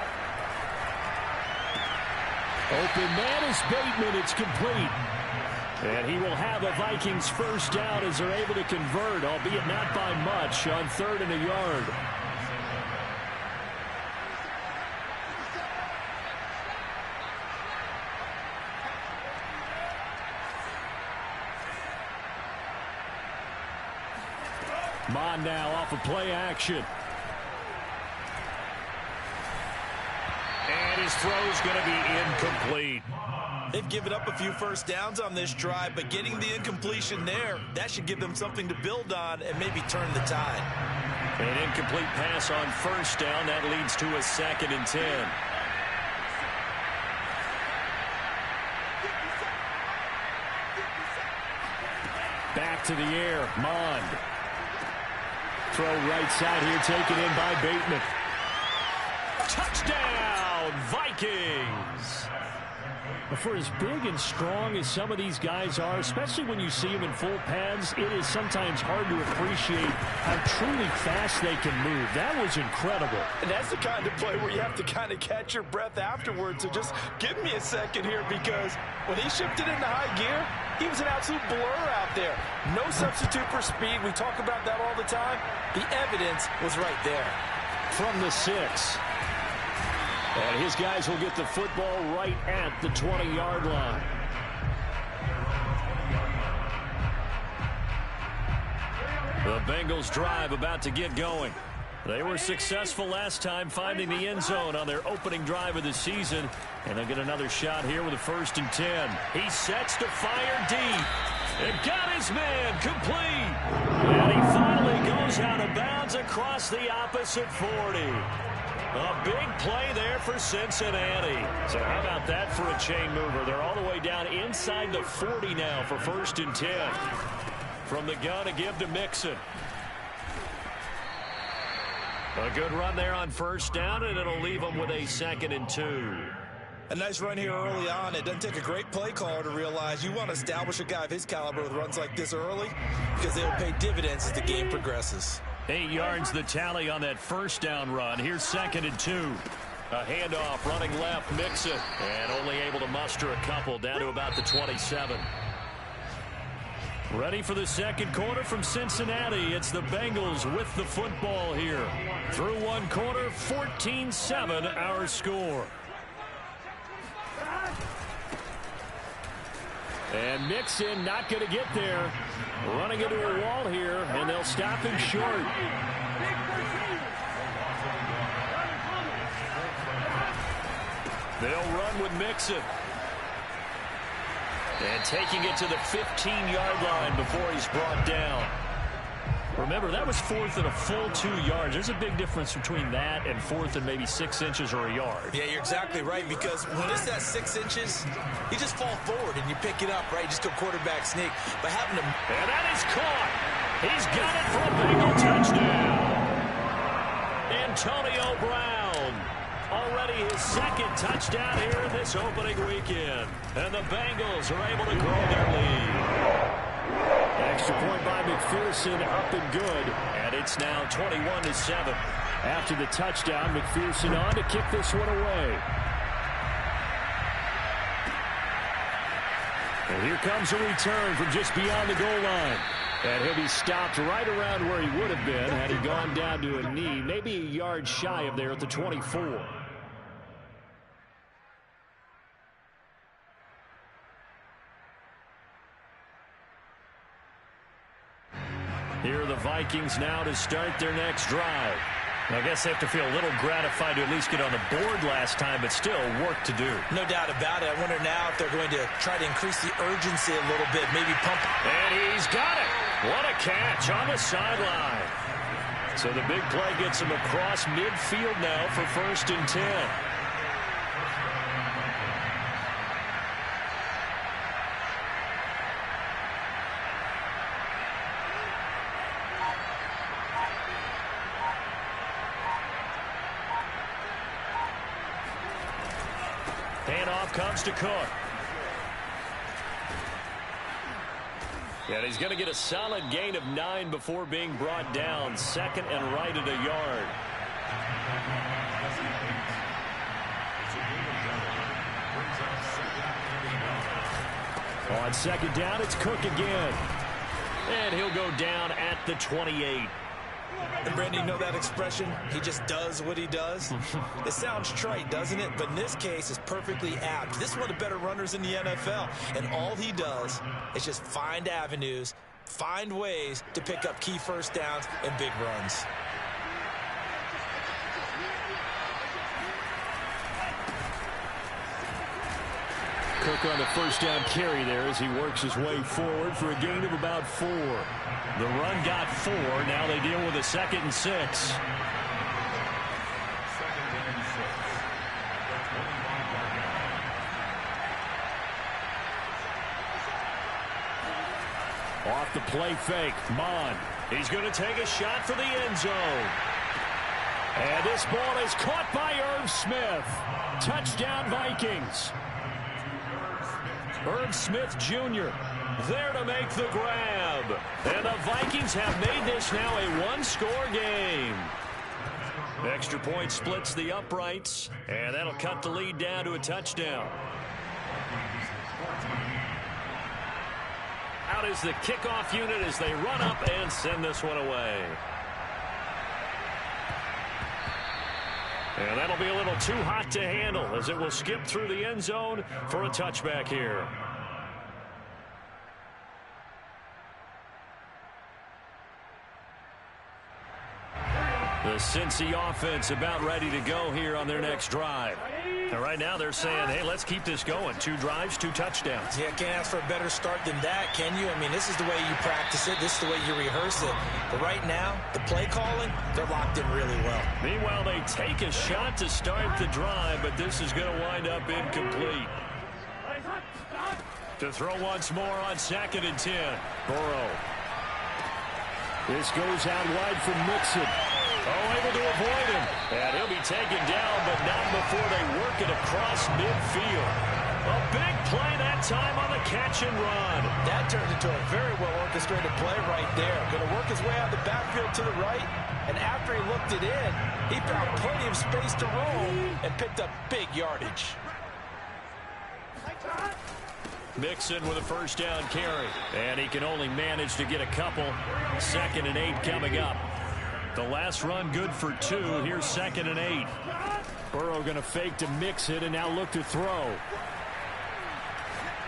Open man is Bateman. It's complete. And he will have a Vikings first down as they're able to convert, albeit not by much, on 3rd and a yard. Mond now off of play action. And his throw's going to be incomplete. They've given up a few first downs on this drive, but getting the incompletion there, that should give them something to build on and maybe turn the tide. An incomplete pass on 1st down. That leads to a 2nd and 10. Back to the air, Mond. Throw right side here, taken in by Bateman. Touchdown, Vikings! For as big and strong as some of these guys are, especially when you see them in full pads, it is sometimes hard to appreciate how truly fast they can move. That was incredible. And that's the kind of play where you have to kind of catch your breath afterwards. So just give me a second here, because when he shifted into high gear, he was an absolute blur out there. No substitute for speed. We talk about that all the time. The evidence was right there. From the 6. And his guys will get the football right at the 20-yard line. The Bengals drive about to get going. They were successful last time finding the end zone on their opening drive of the season. And they'll get another shot here with a 1st and 10. He sets to fire deep. And got his man complete. And he finally goes out of bounds across the opposite 40. A big play there for Cincinnati. So how about that for a chain mover? They're all the way down inside the 40 now for 1st and 10. From the gun to give to Mixon. A good run there on 1st down, and it'll leave them with a 2nd and 2. A nice run here early on. It doesn't take a great play caller to realize you want to establish a guy of his caliber with runs like this early, because they'll pay dividends as the game progresses. 8 yards the tally on that 1st down run. Here's 2nd and 2. A handoff running left, Mixon, and only able to muster a couple down to about the 27. Ready for the 2nd quarter from Cincinnati. It's the Bengals with the football here. Through 1 quarter, 14-7 our score. And Mixon not going to get there. Running into a wall here, and they'll stop him short. They'll run with Mixon. And taking it to the 15-yard line before he's brought down. Remember, that was fourth and a full 2 yards. There's a big difference between that and fourth and maybe 6 inches or a yard. Yeah, you're exactly right, because when it's that 6 inches, you just fall forward and you pick it up, right? You just go quarterback sneak. But having to... And that is caught. He's got it for a Bengal touchdown. Antonio Brown. Already his second touchdown here in this opening weekend. And the Bengals are able to grow their lead. Extra point by McPherson, up and good. And it's now 21-7. After the touchdown, McPherson on to kick this one away. And here comes a return from just beyond the goal line. And he'll be stopped right around where he would have been had he gone down to a knee, maybe a yard shy of there at the 24. Here are the Vikings now to start their next drive. I guess they have to feel a little gratified to at least get on the board last time, but still work to do. No doubt about it. I wonder now if they're going to try to increase the urgency a little bit, maybe pump. And he's got it. What a catch on the sideline. So the big play gets him across midfield now for 1st and 10. Handoff comes to Cook. And he's going to get a solid gain of 9 before being brought down. 2nd and right at a yard. On 2nd down, it's Cook again. And he'll go down at the 28. And Brandon, you know that expression? He just does what he does. It sounds trite, doesn't it? But in this case, it's perfectly apt. This is one of the better runners in the NFL. And all he does is just find avenues, find ways to pick up key first downs and big runs. Cook on the 1st down carry there as he works his way forward for a gain of about 4. The run got 4. Now they deal with a 2nd and 6. Off the play fake, Mon. He's going to take a shot for the end zone. And this ball is caught by Irv Smith. Touchdown Vikings. Irv Smith Jr. there to make the grab. And the Vikings have made this now a one-score game. Extra point splits the uprights, and that'll cut the lead down to a touchdown. Out is the kickoff unit as they run up and send this one away. And that'll be a little too hot to handle as it will skip through the end zone for a touchback here. The Cincy offense about ready to go here on their next drive. And right now they're saying, hey, let's keep this going. 2 drives, 2 touchdowns. Yeah, can't ask for a better start than that, can you? I mean, this is the way you practice it. This is the way you rehearse it. But right now, the play calling, they're locked in really well. Meanwhile, they take a shot to start the drive, but this is going to wind up incomplete. To throw once more on 2nd and 10. Burrow. This goes out wide for Mixon. Oh, able to avoid him. And he'll be taken down, but not before they work it across midfield. A big play that time on the catch and run. That turned into a very well-orchestrated play right there. Going to work his way out of the backfield to the right. And after he looked it in, he found plenty of space to roam and picked up big yardage. Mixon with a 1st down carry. And he can only manage to get a couple. 2nd and 8 coming up. The last run good for 2. Here's 2nd and 8. Burrow going to fake to Mixon and now look to throw.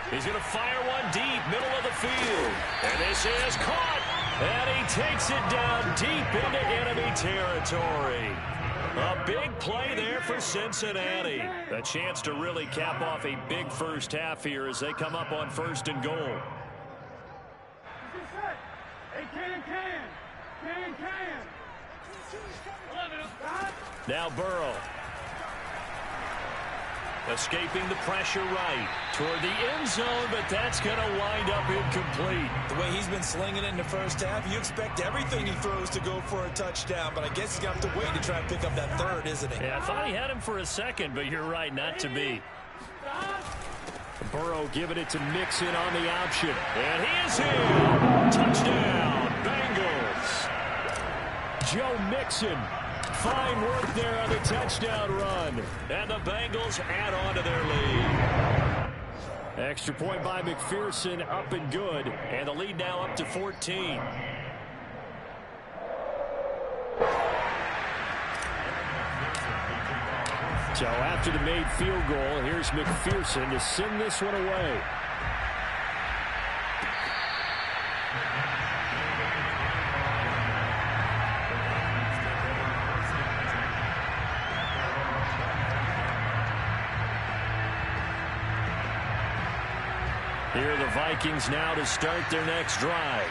He's going to fire one deep, middle of the field. And this is caught. And he takes it down deep into enemy territory. A big play there for Cincinnati. A chance to really cap off a big first half here as they come up on 1st and goal. Now Burrow. Escaping the pressure right toward the end zone, but that's going to wind up incomplete. The way he's been slinging it in the first half, you expect everything he throws to go for a touchdown, but I guess he's going to have to wait to try and pick up that third, isn't he? Yeah, I thought he had him for a second, but you're right, not to be. Burrow giving it to Mixon on the option. And he is in. Touchdown, Bengals. Joe Mixon. Fine work there on the touchdown run. And the Bengals add on to their lead. Extra point by McPherson, up and good. And the lead now up to 14. So after the made field goal, here's McPherson to send this one away. Here are the Vikings now to start their next drive.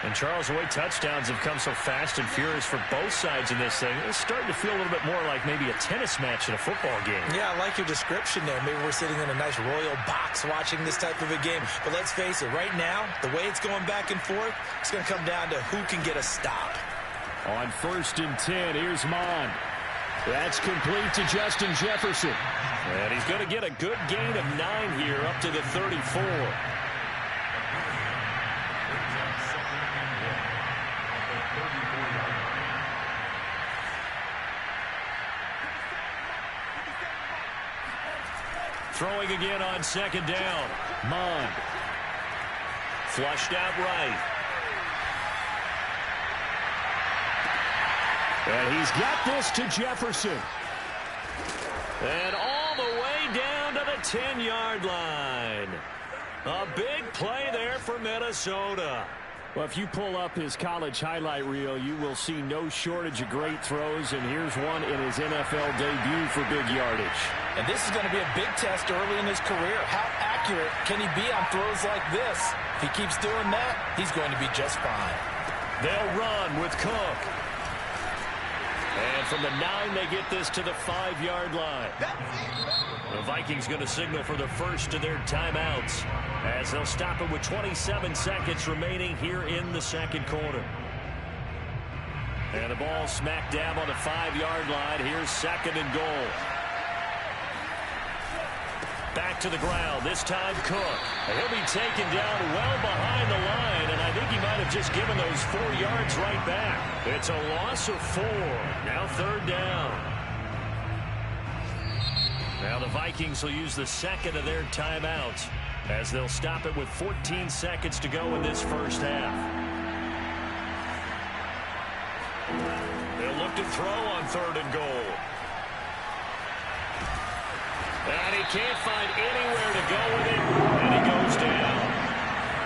And Charles, the way touchdowns have come so fast and furious for both sides in this thing, it's starting to feel a little bit more like maybe a tennis match in a football game. Yeah, I like your description there. Maybe we're sitting in a nice royal box watching this type of a game. But let's face it, right now, the way it's going back and forth, it's going to come down to who can get a stop. On 1st and 10, here's Mond. That's complete to Justin Jefferson. And he's going to get a good gain of 9 here up to the 34. Throwing again on 2nd down. Mond. Flushed out right. And he's got this to Jefferson. And all the way down to the 10-yard line. A big play there for Minnesota. Well, if you pull up his college highlight reel, you will see no shortage of great throws, and here's one in his NFL debut for big yardage. And this is going to be a big test early in his career. How accurate can he be on throws like this? If he keeps doing that, he's going to be just fine. They'll run with Cook. And from the 9, they get this to the 5-yard line. The Vikings going to signal for the first of their timeouts as they'll stop it with 27 seconds remaining here in the 2nd quarter. And the ball smack dab on the 5-yard line. Here's 2nd and goal. Back to the ground. This time Cook. He'll be taken down well behind the line, and I think he might have just given those 4 yards right back. It's a loss of 4. Now 3rd down. Now the Vikings will use the 2nd of their timeouts as they'll stop it with 14 seconds to go in this first half. They'll look to throw on 3rd and goal. And he can't find anywhere to go with it, and he goes down.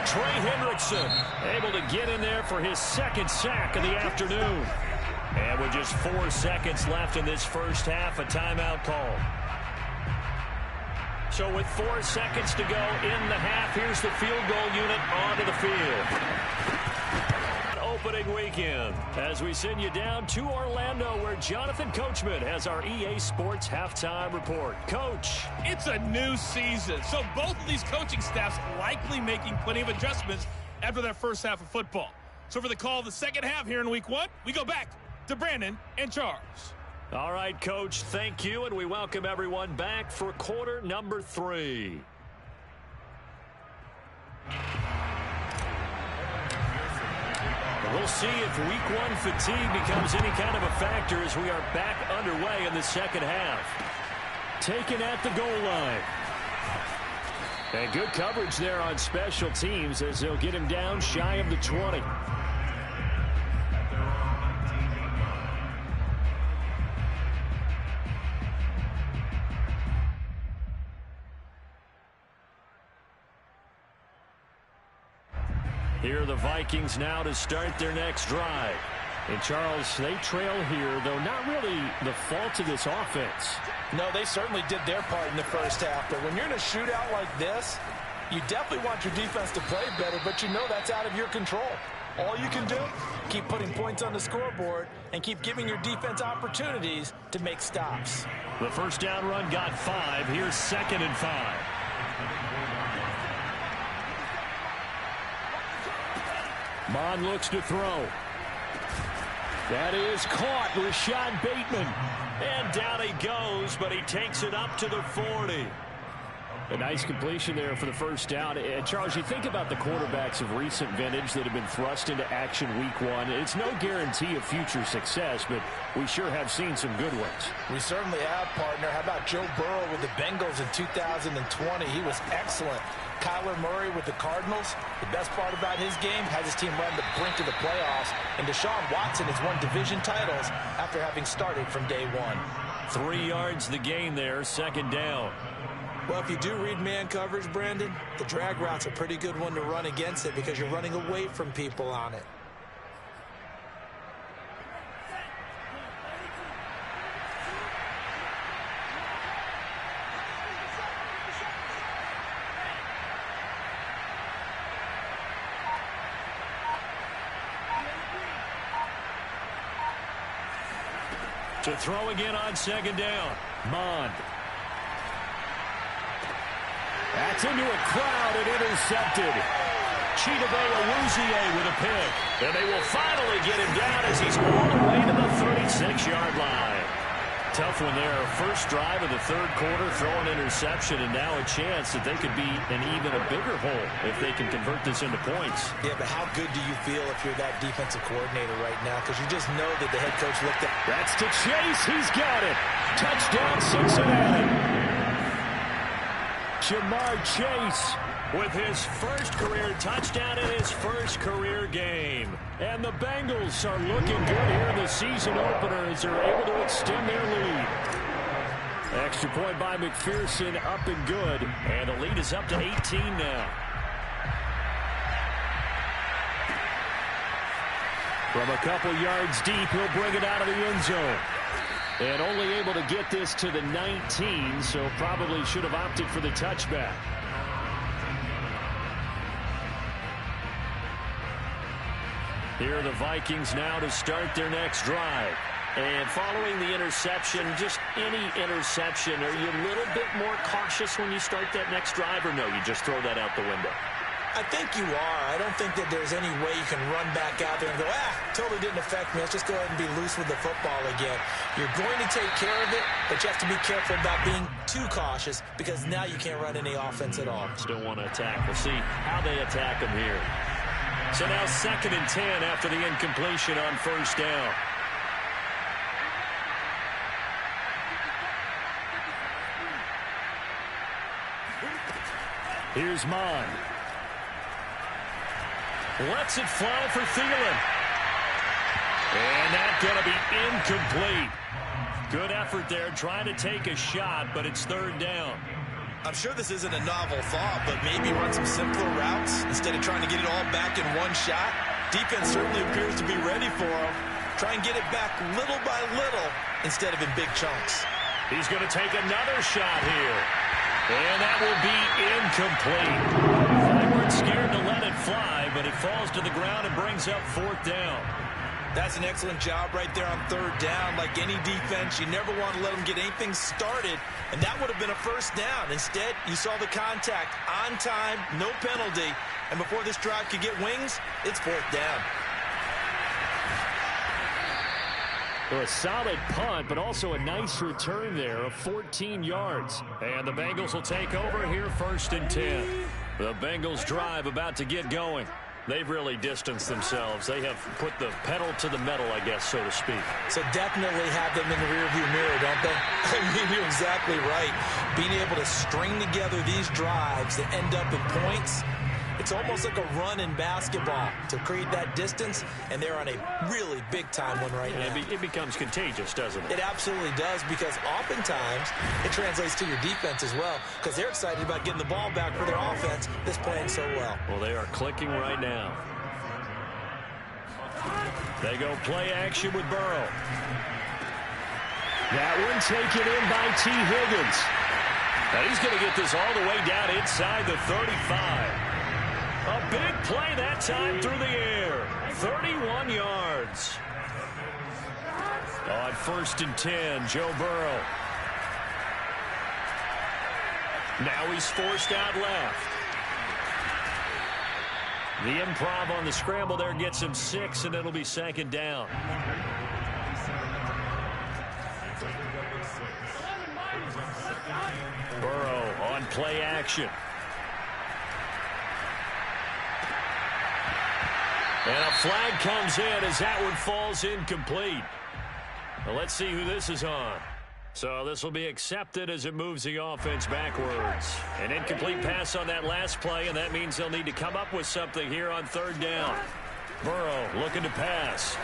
Trey Hendrickson able to get in there for his 2nd sack of the afternoon. And with just 4 seconds left in this first half, a timeout call. So with 4 seconds to go in the half, here's the field goal unit onto the field. Opening weekend as we send you down to Orlando where Jonathan Coachman has our EA Sports halftime report. Coach. It's a new season, so both of these coaching staffs likely making plenty of adjustments after that first half of football. So for the call of the second half here in week 1, we go back to Brandon and Charles. All right, Coach, thank you, and we welcome everyone back for quarter number 3. We'll see if week 1 fatigue becomes any kind of a factor as we are back underway in the second half. Taken at the goal line. And good coverage there on special teams as they'll get him down shy of the 20. Here are the Vikings now to start their next drive. And, Charles, they trail here, though not really the fault of this offense. No, they certainly did their part in the first half. But when you're in a shootout like this, you definitely want your defense to play better, but you know that's out of your control. All you can do, keep putting points on the scoreboard and keep giving your defense opportunities to make stops. The first down run got 5. Here's 2nd and 5. Mond looks to throw. That is caught. Rashad Bateman. And down he goes, but he takes it up to the 40. A nice completion there for the first down. And, Charles, you think about the quarterbacks of recent vintage that have been thrust into action week 1. It's no guarantee of future success, but we sure have seen some good ones. We certainly have, partner. How about Joe Burrow with the Bengals in 2020? He was excellent. Kyler Murray with the Cardinals. The best part about his game, has his team run the brink of the playoffs. And Deshaun Watson has won division titles after having started from day 1. 3 yards the gain there, 2nd down. Well, if you do read man coverage, Brandon, the drag route's a pretty good one to run against it because you're running away from people on it. To throw again on 2nd down. Mond. That's into a crowd and intercepted. Chidobe Awuzie with a pick. And they will finally get him down as he's all the way to the 36-yard line. Tough one there. First drive of the 3rd quarter, throw an interception, and now a chance that they could be in even a bigger hole if they can convert this into points. Yeah, but how good do you feel if you're that defensive coordinator right now? Because you just know that the head coach looked at... That's to Chase. He's got it. Touchdown, Cincinnati. Ja'Marr Chase with his first career touchdown in his first career game. And the Bengals are looking good here in the season opener as they're able to extend their lead. Extra point by McPherson, up and good. And the lead is up to 18 now. From a couple yards deep, he'll bring it out of the end zone. And only able to get this to the 19, so probably should have opted for the touchback. Here are the Vikings now to start their next drive. And following the interception, just any interception, are you a little bit more cautious when you start that next drive, or no, you just throw that out the window? I think you are. I don't think that there's any way you can run back out there and go, totally didn't affect me. Let's just go ahead and be loose with the football again. You're going to take care of it, but you have to be careful about being too cautious because now you can't run any offense at all. Still want to attack. We'll see how they attack them here. So now 2nd and 10 after the incompletion on 1st down. Here's Mond. Lets it fly for Thielen. And that's going to be incomplete. Good effort there trying to take a shot, but it's 3rd down. I'm sure this isn't a novel thought, but maybe run some simpler routes instead of trying to get it all back in one shot. Defense certainly appears to be ready for him. Try and get it back little by little instead of in big chunks. He's going to take another shot here. And that will be incomplete. They weren't scared to let it fly, but it falls to the ground and brings up 4th down. That's an excellent job right there on 3rd down. Like any defense, you never want to let them get anything started, and that would have been a 1st down. Instead, you saw the contact on time, no penalty, and before this drive could get wings, it's 4th down. So a solid punt, but also a nice return there of 14 yards. And the Bengals will take over here 1st and 10. The Bengals drive about to get going. They've really distanced themselves. They have put the pedal to the metal, I guess, so to speak. So definitely have them in the rearview mirror, don't they? I mean, you're exactly right. Being able to string together these drives that end up in points, it's almost like a run in basketball to create that distance, and they're on a really big-time one right now. It becomes contagious, doesn't it? It absolutely does, because oftentimes it translates to your defense as well, because they're excited about getting the ball back for their offense that's playing so well. Well, they are clicking right now. They go play action with Burrow. That one taken in by T. Higgins. And he's going to get this all the way down inside the 35. A big play that time through the air. 31 yards. On 1st and 10, Joe Burrow. Now he's forced out left. The improv on the scramble there gets him 6, and it'll be 2nd down. Burrow on play action. And a flag comes in as that one falls incomplete. Well, let's see who this is on. So this will be accepted as it moves the offense backwards. An incomplete pass on that last play, and that means they'll need to come up with something here on 3rd down. Burrow looking to pass.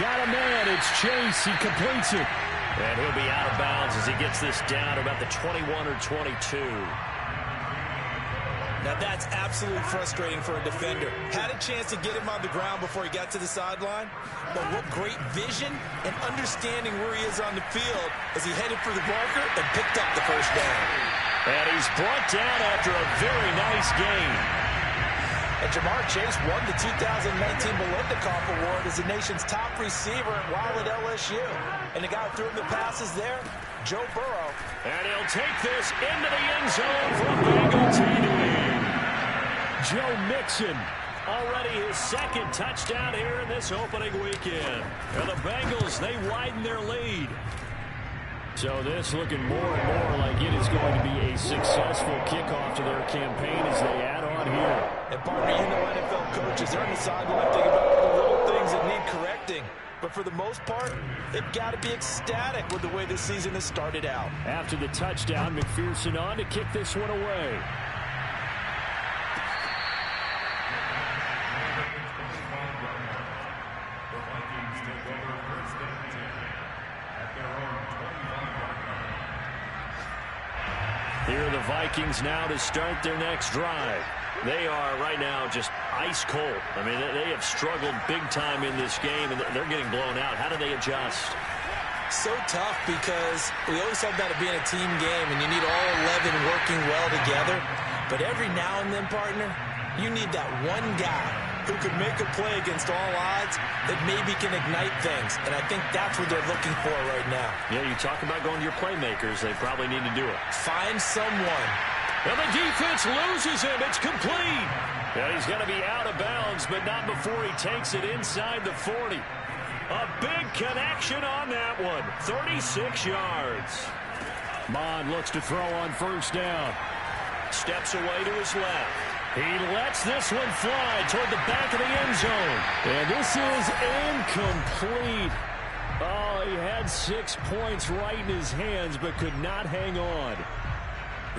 Got a man. It's Chase. He completes it. And he'll be out of bounds as he gets this down about the 21 or 22. Now that's absolutely frustrating for a defender. Had a chance to get him on the ground before he got to the sideline, but what great vision and understanding where he is on the field as he headed for the marker and picked up the 1st down. And he's brought down after a very nice game. And Jamar Chase won the 2019 Biletnikoff Award as the nation's top receiver while at LSU. And the guy who threw him the passes there, Joe Burrow. And he'll take this into the end zone for a Bengal TD. Joe Mixon, already his 2nd touchdown here in this opening weekend. And the Bengals, they widen their lead. So this looking more and more like it is going to be a successful kickoff to their campaign as they add on here. And partner, you know NFL coaches, they're on the sideline thinking about the little things that need correcting. But for the most part, they've got to be ecstatic with the way this season has started out. After the touchdown, McPherson on to kick this one away. Here are the Vikings now to start their next drive. They are right now just ice cold. I mean, they have struggled big time in this game, and they're getting blown out. How do they adjust? So tough because we always talk about it being a team game, and you need all 11 working well together. But every now and then, partner, you need that one guy who could make a play against all odds that maybe can ignite things. And I think that's what they're looking for right now. Yeah, you talk about going to your playmakers. They probably need to do it. Find someone. And the defense loses him. It's complete. Yeah, he's going to be out of bounds, but not before he takes it inside the 40. A big connection on that one. 36 yards. Mond looks to throw on 1st down. Steps away to his left. He lets this one fly toward the back of the end zone. And this is incomplete. Oh, he had 6 points right in his hands, but could not hang on.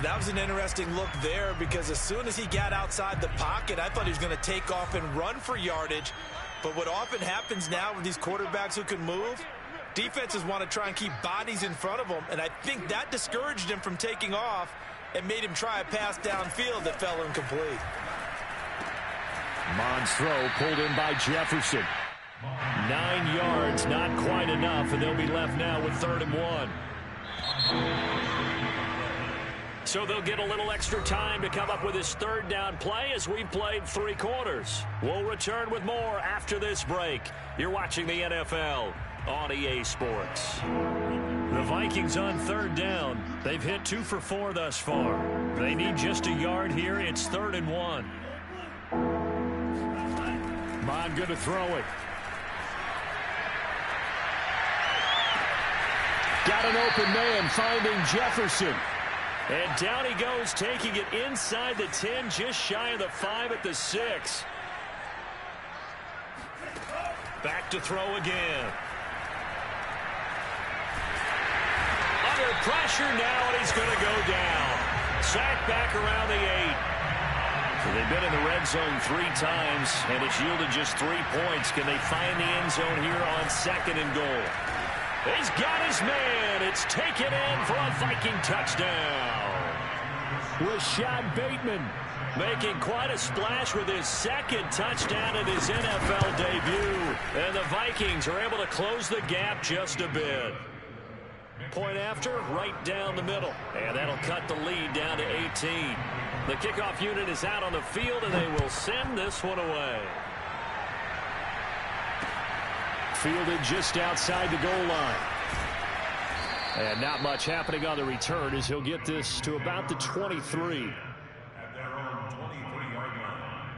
That was an interesting look there because as soon as he got outside the pocket, I thought he was going to take off and run for yardage. But what often happens now with these quarterbacks who can move, defenses want to try and keep bodies in front of them, and I think that discouraged him from taking off and made him try a pass downfield that fell incomplete. Mond's throw pulled in by Jefferson. 9 yards, not quite enough, and they'll be left now with 3rd and 1. So they'll get a little extra time to come up with his 3rd down play as we've played 3 quarters. We'll return with more after this break. You're watching the NFL on EA Sports. The Vikings on 3rd down. They've hit 2 for 4 thus far. They need just a yard here. It's 3rd and 1. Mond going to throw it. Got an open man finding Jefferson. And down he goes, taking it inside the 10, just shy of the 5 at the 6. Back to throw again. Under pressure now, and he's going to go down. Sacked back around the 8. So they've been in the red zone 3 times, and it's yielded just 3 points. Can they find the end zone here on 2nd and goal? He's got his man. It's taken in for a Viking touchdown. Rashad Bateman Making quite a splash with his second touchdown in his NFL debut. And the Vikings are able to close the gap just a bit. Point after, right down the middle. And that'll cut the lead down to 18. The kickoff unit is out on the field, and they will send this one away. Fielded just outside the goal line. And not much happening on the return as he'll get this to about the 23. At their own 23-yard line.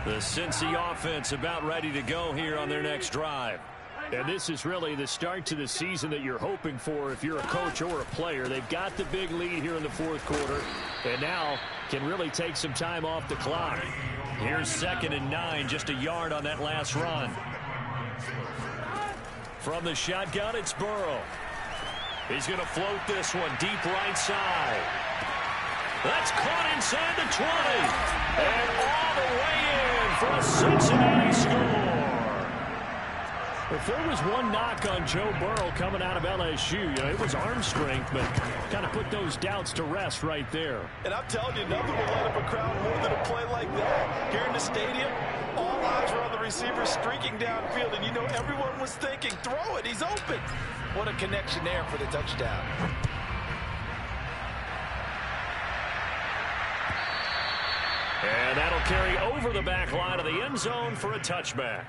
The Cincy offense about ready to go here on their next drive. And this is really the start to the season that you're hoping for if you're a coach or a player. They've got the big lead here in the fourth quarter, and now can really take some time off the clock. Here's 2nd and 9, just a yard on that last run. From the shotgun, it's Burrow. He's going to float this one deep right side. That's caught inside the 20. And all the way in for a Cincinnati score. If there was one knock on Joe Burrow coming out of LSU, it was arm strength, but kind of put those doubts to rest right there. And I'm telling you, nothing will light up a crowd more than a play like that. Here in the stadium, all eyes were on the receiver streaking downfield, and everyone was thinking, throw it, he's open. What a connection there for the touchdown. And that'll carry over the back line of the end zone for a touchback.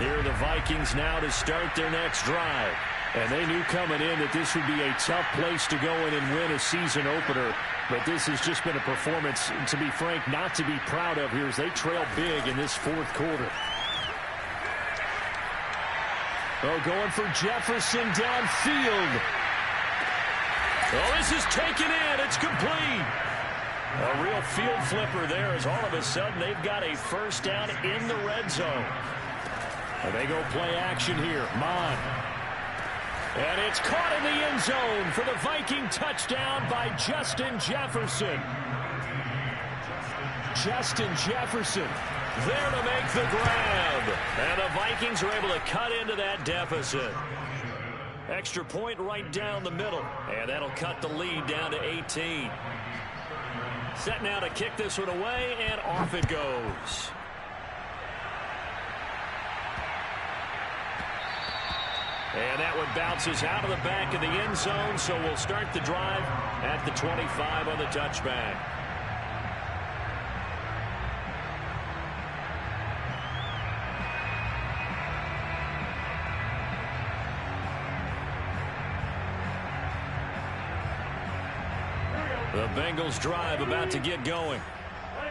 Here are the Vikings now to start their next drive. And they knew coming in that this would be a tough place to go in and win a season opener. But this has just been a performance, to be frank, not to be proud of here as they trail big in this fourth quarter. Oh, going for Jefferson downfield. Oh, this is taken in. It's complete. A real field flipper there as all of a sudden they've got a first down in the red zone. And they go play action here. Mon. And it's caught in the end zone for the Viking touchdown by Justin Jefferson. Justin Jefferson there to make the grab. And the Vikings are able to cut into that deficit. Extra point right down the middle. And that'll cut the lead down to 18. Set now to kick this one away, and off it goes. And that one bounces out of the back of the end zone, so we'll start the drive at the 25 on the touchback. The Bengals drive about to get going.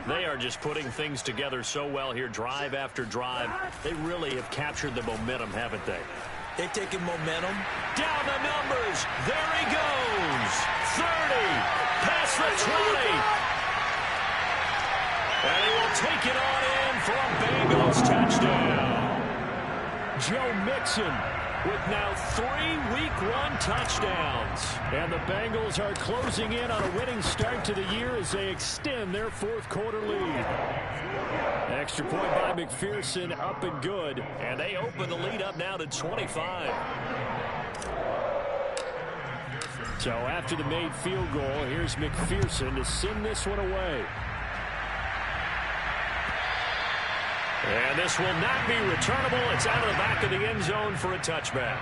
They are just putting things together so well here, drive after drive. They really have captured the momentum, haven't they? They've taken momentum. Down the numbers. There he goes. 30. Past the 20. And he will take it on in for a Bengals touchdown. Joe Mixon with now 3 Week 1 touchdowns. And the Bengals are closing in on a winning start to the year as they extend their fourth quarter lead. Extra point by McPherson, up and good. And they open the lead up now to 25. So after the made field goal, here's McPherson to send this one away. And this will not be returnable. It's out of the back of the end zone for a touchback.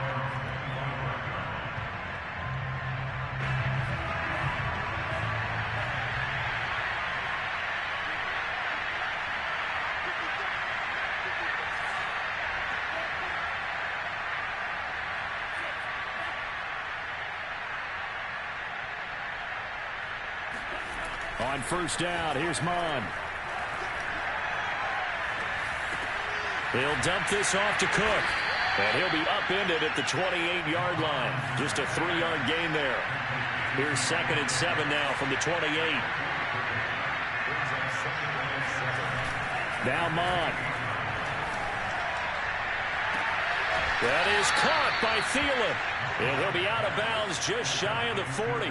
On first down, here's Mon. He'll dump this off to Cook. And he'll be upended at the 28-yard line. Just a 3-yard gain there. Here's 2nd and 7 now from the 28. Now Mon. That is caught by Thielen. And he'll be out of bounds just shy of the 40.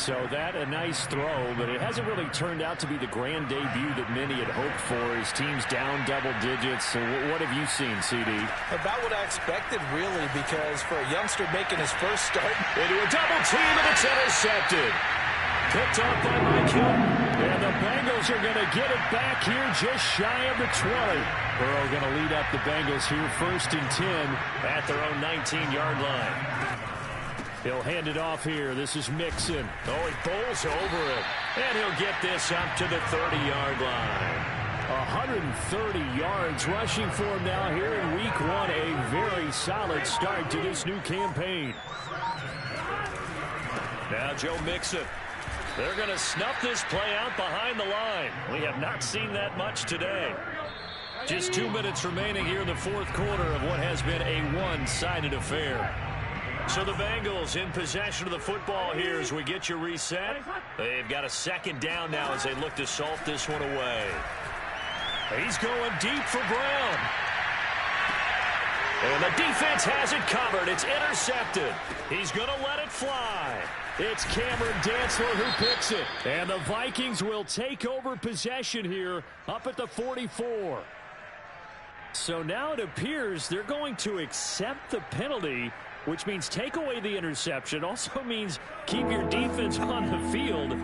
So that a nice throw, but it hasn't really turned out to be the grand debut that many had hoped for. His team's down double digits. So what have you seen, CD? About what I expected, really, because for a youngster making his first start. Into a double team, and it's intercepted. Picked up by Mike Hilton. And the Bengals are going to get it back here just shy of the 20. Burrow going to lead up the Bengals here 1st and 10 at their own 19-yard line. He'll hand it off here. This is Mixon. Oh, he bowls over it. And he'll get this up to the 30-yard line. 130 yards rushing for him now here in week 1. A very solid start to this new campaign. Now Joe Mixon. They're going to snuff this play out behind the line. We have not seen that much today. Just 2 minutes remaining here in the 4th quarter of what has been a one-sided affair. So the Bengals in possession of the football here as we get you reset. They've got a 2nd down now as they look to salt this one away. He's going deep for Brown. And the defense has it covered. It's intercepted. He's going to let it fly. It's Cameron Dantzler who picks it. And the Vikings will take over possession here up at the 44. So now it appears they're going to accept the penalty, which means take away the interception. Also means keep your defense on the field.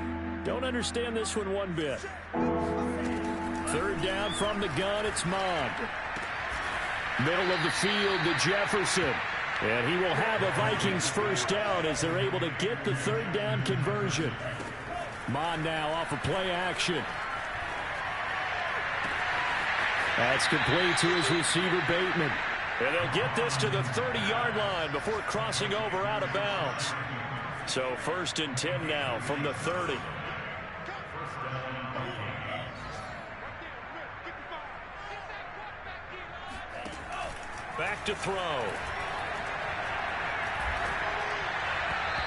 Don't understand this one bit. 3rd down from the gun. It's Mond. Middle of the field to Jefferson. And he will have a Vikings 1st down as they're able to get the 3rd down conversion. Mond now off of play action. That's complete to his receiver, Bateman. And they'll get this to the 30-yard line before crossing over out of bounds. So 1st and 10 now from the 30. Back to throw.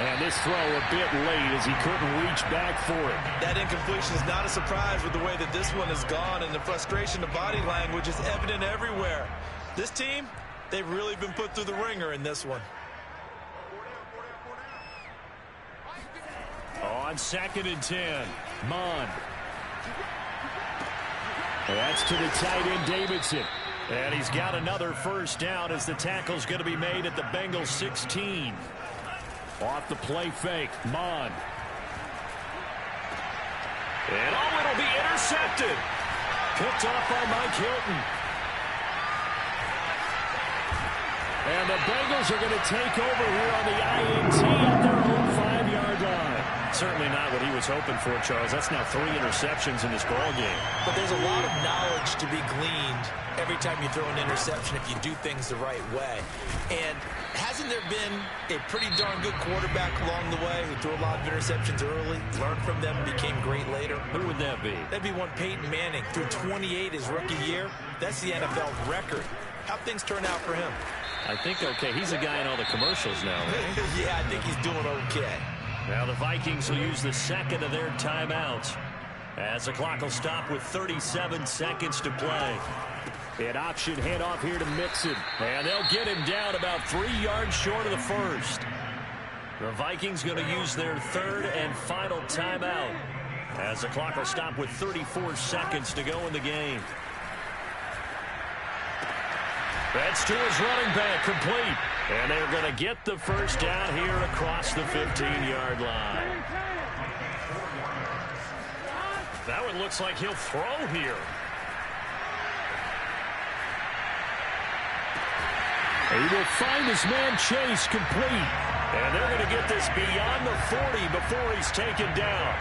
And this throw a bit late as he couldn't reach back for it. That incompletion is not a surprise with the way that this one has gone, and the frustration of body language is evident everywhere. This team, they've really been put through the ringer in this one. On 2nd and 10, Mond. That's to the tight end, Davidson. And he's got another 1st down as the tackle's going to be made at the Bengals 16. Off the play fake, Mond. And it'll be intercepted. Picked off by Mike Hilton. And the Bengals are going to take over here on the INT at their own 5-yard line. Certainly not what he was hoping for, Charles. That's now 3 interceptions in this ball game. But there's a lot of knowledge to be gleaned every time you throw an interception if you do things the right way. And hasn't there been a pretty darn good quarterback along the way who threw a lot of interceptions early, learned from them, became great later? Who would that be? That'd be one Peyton Manning. Threw 28 his rookie year. That's the NFL record. How'd things turn out for him? I think okay. He's a guy in all the commercials now. Yeah, I think he's doing okay. Now the Vikings will use the 2nd of their timeouts as the clock will stop with 37 seconds to play. An option handoff here to Mixon. And they'll get him down about 3 yards short of the 1st. The Vikings going to use their 3rd and final timeout as the clock will stop with 34 seconds to go in the game. That's to his running back, complete. And they're going to get the 1st down here across the 15-yard line. That one looks like he'll throw here. He will find his man Chase, complete. And they're going to get this beyond the 40 before he's taken down.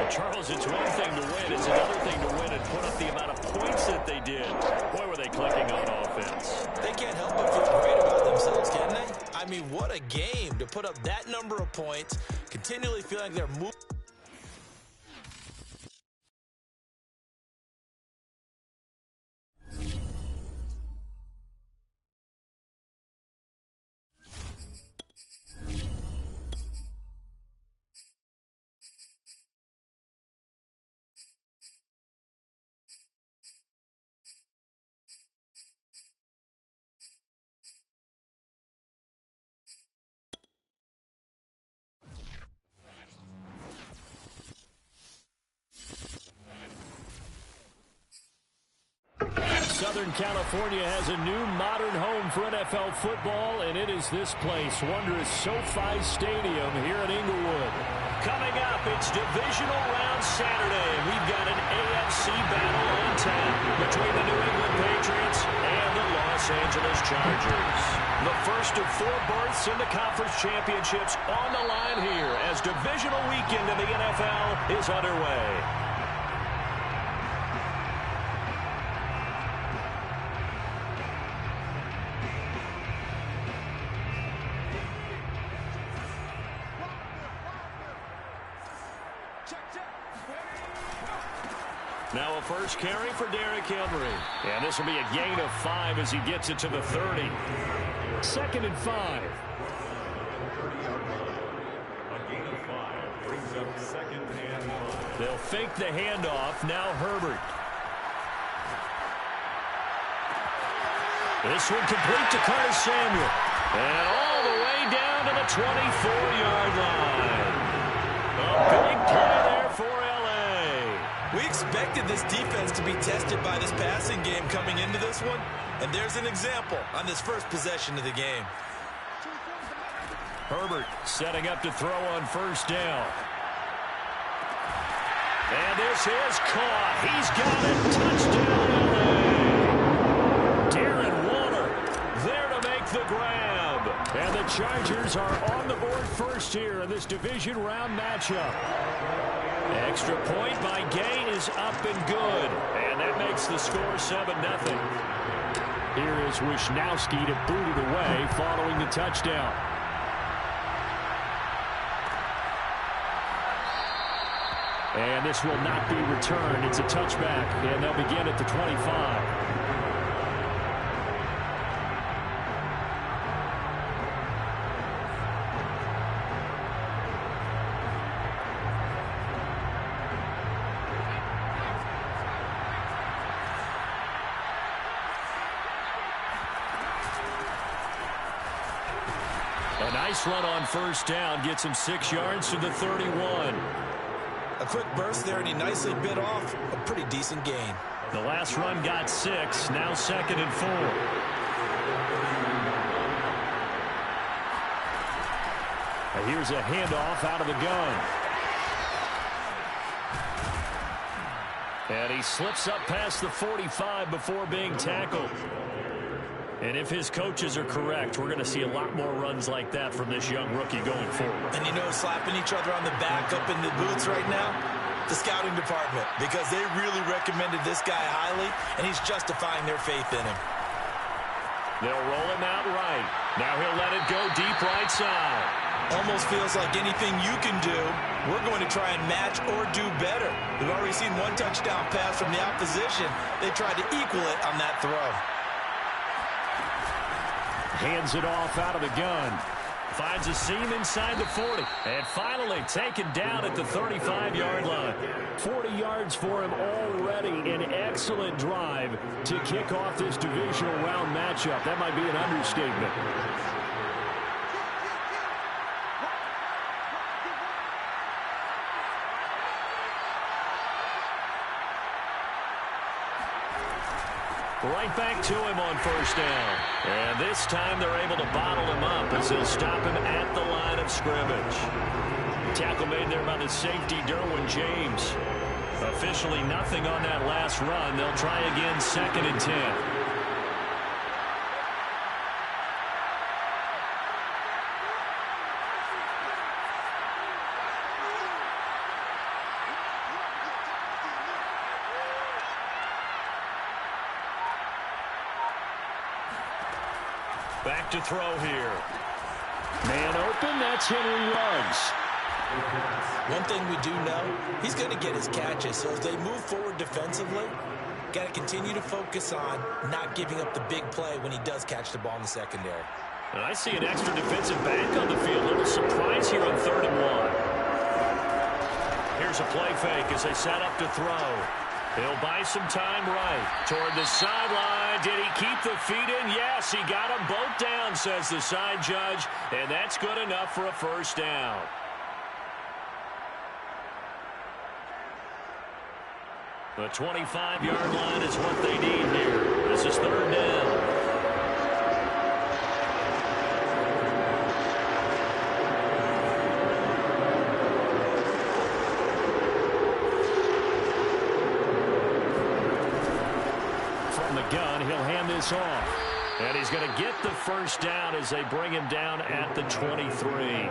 Charles, it's one thing to win. It's another thing to win and put up the amount of points that they did. Boy, were they clicking on offense. They can't help but feel great about themselves, can they? I mean, what a game to put up that number of points, continually feeling like they're moving. Southern California has a new modern home for NFL football, and it is this place, wondrous SoFi Stadium here in Inglewood. Coming up, it's Divisional Round Saturday, and we've got an AFC battle on tap between the New England Patriots and the Los Angeles Chargers. The first of 4 berths in the conference championships on the line here as divisional weekend in the NFL is underway. Now a first carry for Derrick Henry. And this will be a gain of 5 as he gets it to the 30. 2nd and 5. A gain of 5 brings up 2nd and 5. They'll fake the handoff. Now Herbert. This one complete to Curtis Samuel. And all the way down to the 24-yard line. A big play there for L.A. We expected this defense to be tested by this passing game coming into this one, and there's an example on this first possession of the game. Herbert setting up to throw on first down. And this is caught. He's got it. Touchdown, L.A. Darren Waller there to make the grab. And the Chargers are on the board first here in this division round matchup. Extra point by Gay is up and good. And that makes the score 7-0. Here is Wisnowski to boot it away following the touchdown. And this will not be returned. It's a touchback, and they'll begin at the 25. A nice run on first down gets him 6 yards to the 31. A quick burst there, and he nicely bit off a pretty decent gain. The last run got 6, now 2nd and 4. And here's a handoff out of the gun. And he slips up past the 45 before being tackled. And if his coaches are correct, we're going to see a lot more runs like that from this young rookie going forward. And you know, slapping each other on the back up in the booths right now, the scouting department, because they really recommended this guy highly, and he's justifying their faith in him. They'll roll him out right. Now he'll let it go deep right side. Almost feels like anything you can do, we're going to try and match or do better. We've already seen one touchdown pass from the opposition. They tried to equal it on that throw. Hands it off out of the gun. Finds a seam inside the 40. And finally taken down at the 35-yard line. 40 yards for him already. An excellent drive to kick off this divisional round matchup. That might be an understatement. Right back to him on first down. And this time they're able to bottle him up as they'll stop him at the line of scrimmage. Tackle made there by the safety, Derwin James. Officially nothing on that last run. They'll try again 2nd and 10. Back to throw here. Man open, that's Henry Ruggs. One thing we do know, he's going to get his catches. So as they move forward defensively, got to continue to focus on not giving up the big play when he does catch the ball in the secondary. And I see an extra defensive back on the field. A little surprise here on 3rd and 1. Here's a play fake as they set up to throw. He'll buy some time right toward the sideline. Did he keep the feet in? Yes, he got them both down, says the side judge. And that's good enough for a first down. The 25-yard line is what they need here. This is third down. From the gun, he'll hand this off. And he's going to get the first down as they bring him down at the 23.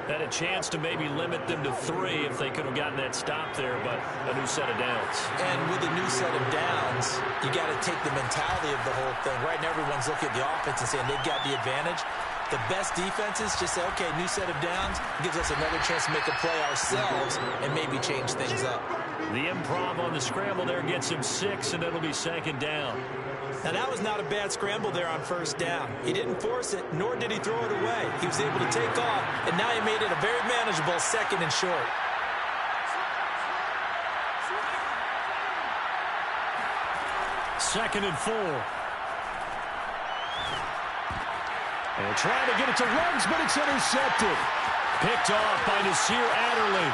Had a chance to maybe limit them to 3 if they could have gotten that stop there, but a new set of downs. And with a new set of downs, you got to take the mentality of the whole thing. Right now, everyone's looking at the offense and saying they've got the advantage. The best defenses just say, okay, new set of downs gives us another chance to make a play ourselves and maybe change things up. The improv on the scramble there gets him 6, and it'll be second down. Now, that was not a bad scramble there on first down. He didn't force it, nor did he throw it away. He was able to take off, and now he made it a very manageable second and short. Second and 4. And trying to get it to Ruggs, but it's intercepted. Picked off by Nasir Adderley.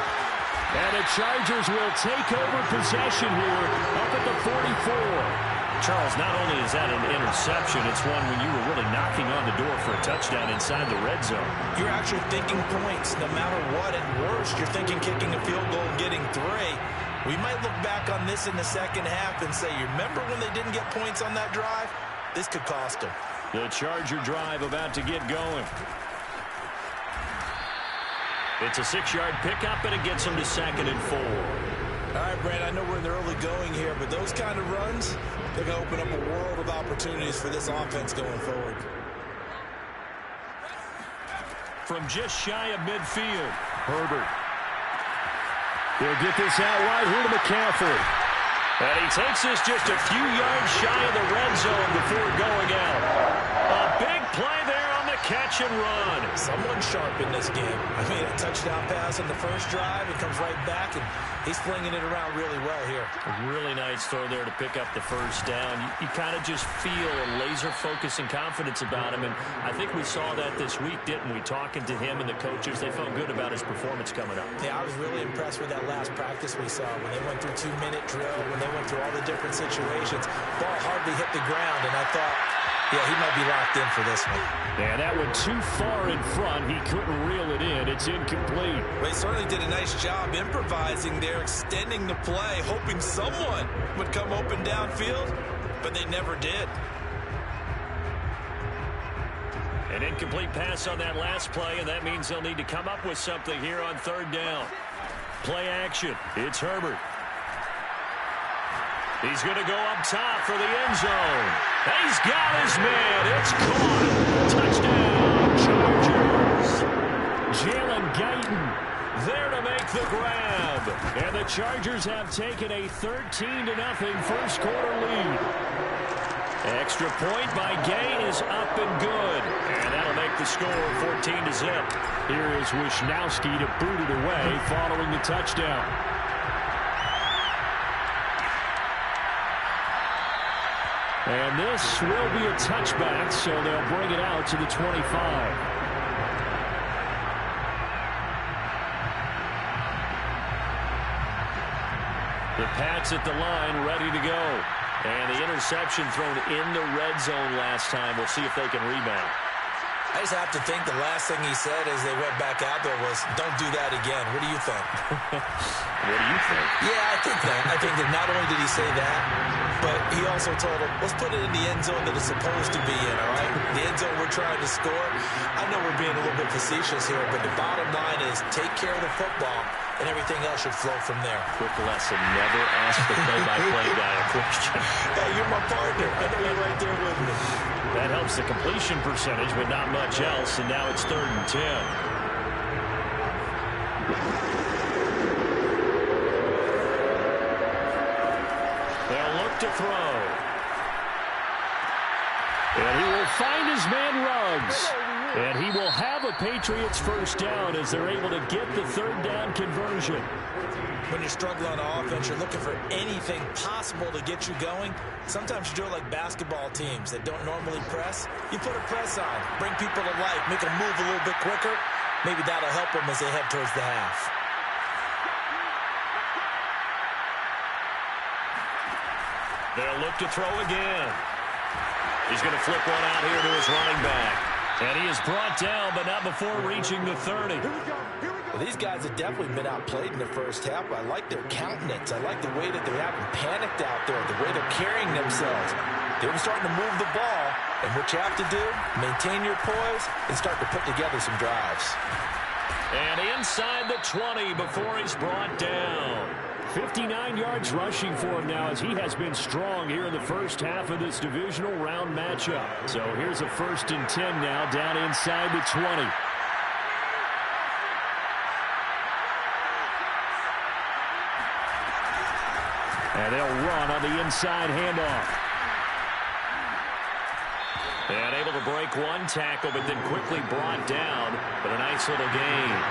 And the Chargers will take over possession here up at the 44. Charles, not only is that an interception, it's one when you were really knocking on the door for a touchdown inside the red zone. You're actually thinking points no matter what. At worst, you're thinking kicking a field goal and getting 3. We might look back on this in the second half and say, you remember when they didn't get points on that drive? This could cost them. The Charger drive about to get going. It's a 6-yard pickup, and it gets them to second and 4. All right, Brand, I know we're in the early going here, but those kind of runs, they're going to open up a world of opportunities for this offense going forward. From just shy of midfield, Herbert. He'll get this out wide here to McCaffrey. And he takes this just a few yards shy of the red zone before going out. A big play there on the catch and run. Someone sharp in this game. I mean, a touchdown pass on the first drive. It comes right back, and he's flinging it around really well here. A really nice throw there to pick up the first down. You kind of just feel a laser focus and confidence about him, and I think we saw that this week, didn't we? Talking to him and the coaches, they felt good about his performance coming up. Yeah, I was really impressed with that last practice we saw when they went through 2-minute drill, when they went through all the different situations. Ball hardly hit the ground, and I thought, yeah, he might be locked in for this one. Yeah, that went too far in front. He couldn't reel it in. It's incomplete. Well, he certainly did a nice job improvising there, extending the play, hoping someone would come open downfield, but they never did. An incomplete pass on that last play, and that means they'll need to come up with something here on third down. Play action. It's Herbert. He's going to go up top for the end zone. He's got his man. It's caught. Touchdown, Chargers. Jalen Guyton there to make the grab. And the Chargers have taken a 13-0 first quarter lead. Extra point by Gay is up and good. And that'll make the score 14-0. Here is Wishnowski to boot it away following the touchdown. And this will be a touchback, so they'll bring it out to the 25. The Pats at the line, ready to go. And the interception thrown in the red zone last time. We'll see if they can rebound. I just have to think the last thing he said as they went back out there was, don't do that again. What do you think? What do you think? Yeah, I think that. I think that not only did he say that, but he also told him, let's put it in the end zone that it's supposed to be in, all right? The end zone we're trying to score. I know we're being a little bit facetious here, but the bottom line is take care of the football, and everything else should flow from there. Quick lesson, never ask the play-by-play guy a question. Hey, you're my partner. I know you're right there with me. That helps the completion percentage, but not much else, and now it's 3rd and 10. They'll look to throw. And he will find his man Ruggs. And he will have a Patriots first down as they're able to get the 3rd down conversion. When you're struggling on offense, you're looking for anything possible to get you going. Sometimes you do it like basketball teams that don't normally press. You put a press on, bring people to life, make them move a little bit quicker. Maybe that'll help them as they head towards the half. They'll look to throw again. He's going to flip one out here to his running back. And he is brought down, but not before reaching the 30. Well, these guys have definitely been outplayed in the first half. I like their countenance. I like the way that they haven't panicked out there, the way they're carrying themselves. They're starting to move the ball. And what you have to do, maintain your poise and start to put together some drives. And inside the 20 before he's brought down. 59 yards rushing for him now as he has been strong here in the first half of this divisional round matchup. So here's a 1st and 10 now down inside the 20. And they'll run on the inside handoff. And able to break one tackle, but then quickly brought down. But a nice little gain.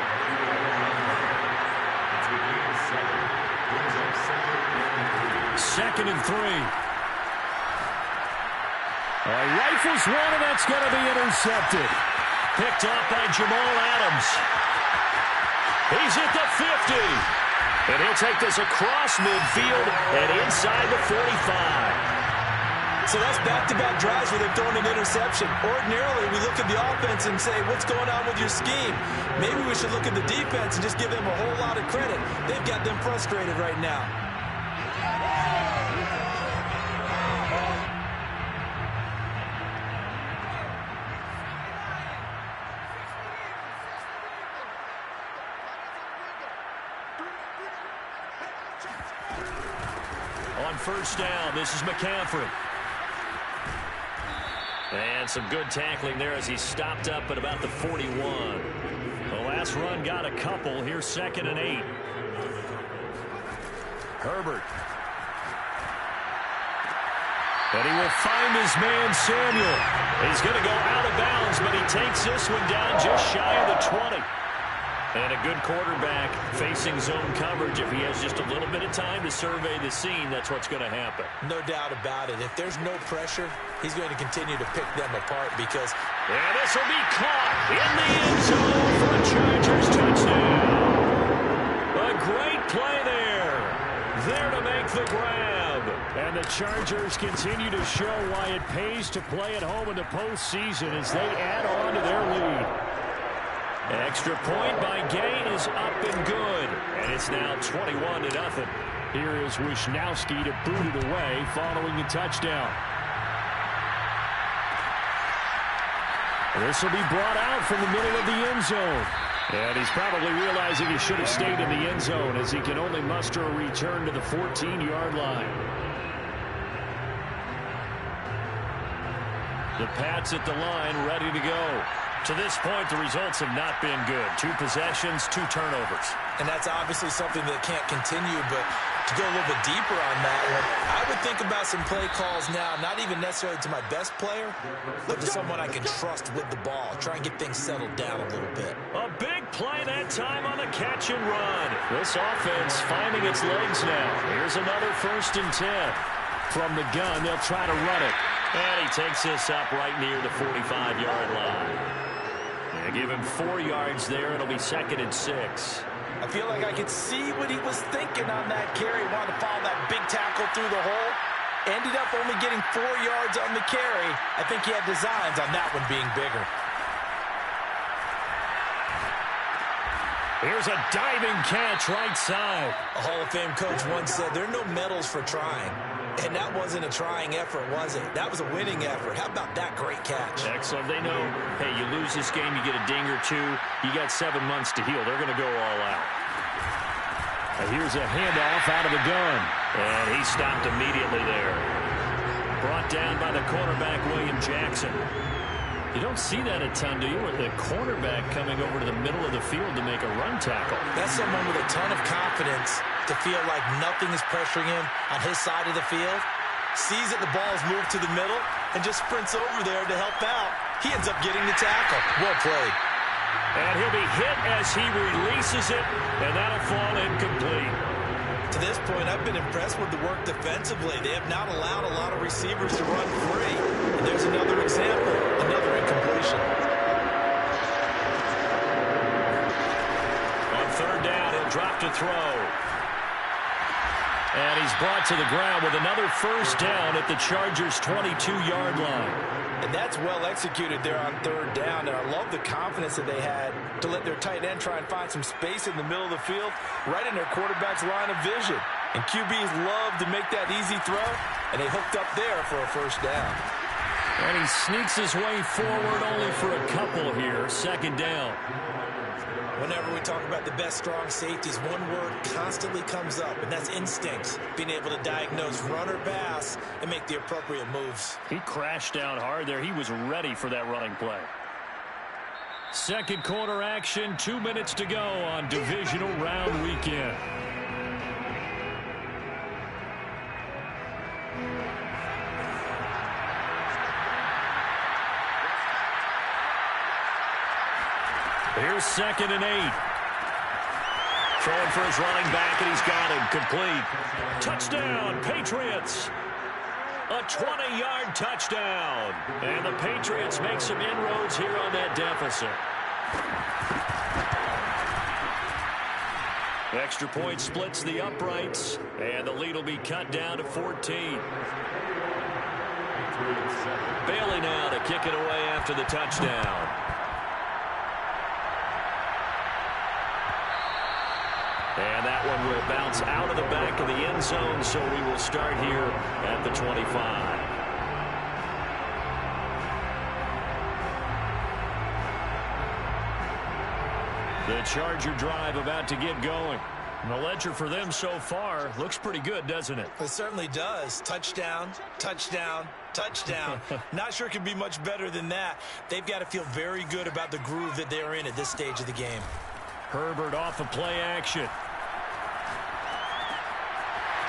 Second and 3. Rifles one, and that's going to be intercepted. Picked off by Jamal Adams. He's at the 50. And he'll take this across midfield and inside the 45. So that's back-to-back drives where they've thrown an interception. Ordinarily, we look at the offense and say, what's going on with your scheme? Maybe we should look at the defense and just give them a whole lot of credit. They've got them frustrated right now. On first down, this is McCaffrey. And some good tackling there as he stopped up at about the 41. The last run got a couple. Here's 2nd and 8. Herbert. And he will find his man, Samuel. He's going to go out of bounds, but he takes this one down just shy of the 20. And a good quarterback facing zone coverage. If he has just a little bit of time to survey the scene, that's what's going to happen. No doubt about it. If there's no pressure, he's going to continue to pick them apart because... And this will be caught in the end zone for a Chargers touchdown. A great play there. There to make the grab. And the Chargers continue to show why it pays to play at home in the postseason as they add on to their lead. Extra point by Gay is up and good. And it's now 21-0. Here is Wisnowski to boot it away following the touchdown. This will be brought out from the middle of the end zone. And he's probably realizing he should have stayed in the end zone as he can only muster a return to the 14-yard line. The Pats at the line ready to go. To this point, the results have not been good. 2 possessions, 2 turnovers. And that's obviously something that can't continue, but to go a little bit deeper on that one, I would think about some play calls now, not even necessarily to my best player, but to someone I can trust with the ball. Try and get things settled down a little bit. A big play that time on the catch and run. This offense finding its legs now. Here's another 1st and 10. From the gun, they'll try to run it. And he takes this up right near the 45-yard line. They give him 4 yards there. It'll be 2nd and 6. I feel like I could see what he was thinking on that carry. Wanted to follow that big tackle through the hole. Ended up only getting 4 yards on the carry. I think he had designs on that one being bigger. Here's a diving catch right side. A Hall of Fame coach once said, there are no medals for trying. And that wasn't a trying effort, was it? That was a winning effort. How about that great catch? Excellent. They know, hey, you lose this game, you get a ding or 2. You got 7 months to heal. They're going to go all out. And here's a handoff out of the gun. And he stopped immediately there. Brought down by the cornerback, William Jackson. You don't see that a ton, do you? With the cornerback coming over to the middle of the field to make a run tackle. That's someone with a ton of confidence to feel like nothing is pressuring him on his side of the field. Sees that the ball is moved to the middle and just sprints over there to help out. He ends up getting the tackle. Well played. And he'll be hit as he releases it, and that'll fall incomplete. To this point, I've been impressed with the work defensively. They have not allowed a lot of receivers to run free. And there's another example, another incompletion. On 3rd down, he'll drop to throw. And he's brought to the ground with another first down at the Chargers' 22-yard line. And that's well executed there on third down. And I love the confidence that they had to let their tight end try and find some space in the middle of the field, right in their quarterback's line of vision. And QBs love to make that easy throw, and they hooked up there for a first down. And he sneaks his way forward only for a couple here. Second down. Whenever we talk about the best strong safeties, one word constantly comes up, and that's instincts. Being able to diagnose run or pass and make the appropriate moves. He crashed down hard there. He was ready for that running play. Second quarter action, 2 minutes to go on divisional round weekend. Here's 2nd and 8. Throwing for his running back, and he's got him complete. Touchdown, Patriots. A 20-yard touchdown. And the Patriots make some inroads here on that deficit. Extra point splits the uprights, and the lead will be cut down to 14. Bailey now to kick it away after the touchdown. And that one will bounce out of the back of the end zone, so we will start here at the 25. The Charger drive about to get going. And the ledger for them so far looks pretty good, doesn't it? It certainly does. Touchdown, touchdown, touchdown. Not sure it can be much better than that. They've got to feel very good about the groove that they're in at this stage of the game. Herbert off of play action.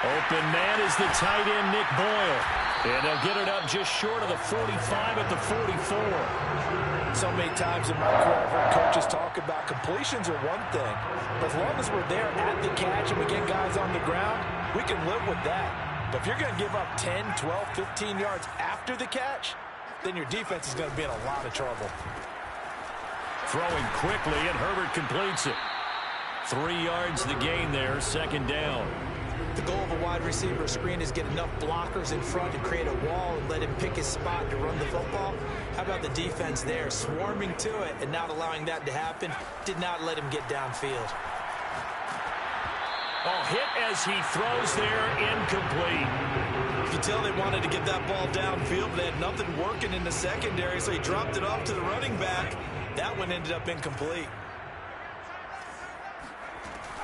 Open man is the tight end, Nick Boyle. And they'll get it up just short of the 45 at the 44. So many times in my career, I've heard coaches talk about completions are one thing. But as long as we're there at the catch and we get guys on the ground, we can live with that. But if you're going to give up 10, 12, 15 yards after the catch, then your defense is going to be in a lot of trouble. Throwing quickly, and Herbert completes it. 3 yards the gain there, second down. The goal of a wide receiver screen is get enough blockers in front to create a wall and let him pick his spot to run the football. How about the defense there, swarming to it and not allowing that to happen? Did not let him get downfield. Oh, hit as he throws there, incomplete. You can tell they wanted to get that ball downfield, but they had nothing working in the secondary, so he dropped it off to the running back. That one ended up incomplete.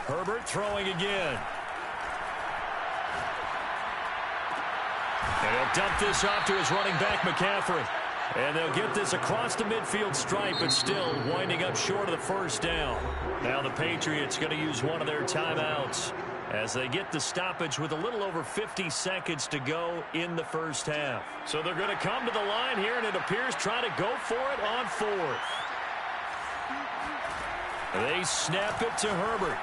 Herbert throwing again. And he'll dump this off to his running back, McCaffrey. And they'll get this across the midfield stripe, but still winding up short of the first down. Now the Patriots going to use one of their timeouts as they get the stoppage with a little over 50 seconds to go in the first half. So they're going to come to the line here, and it appears trying to go for it on fourth. They snap it to Herbert.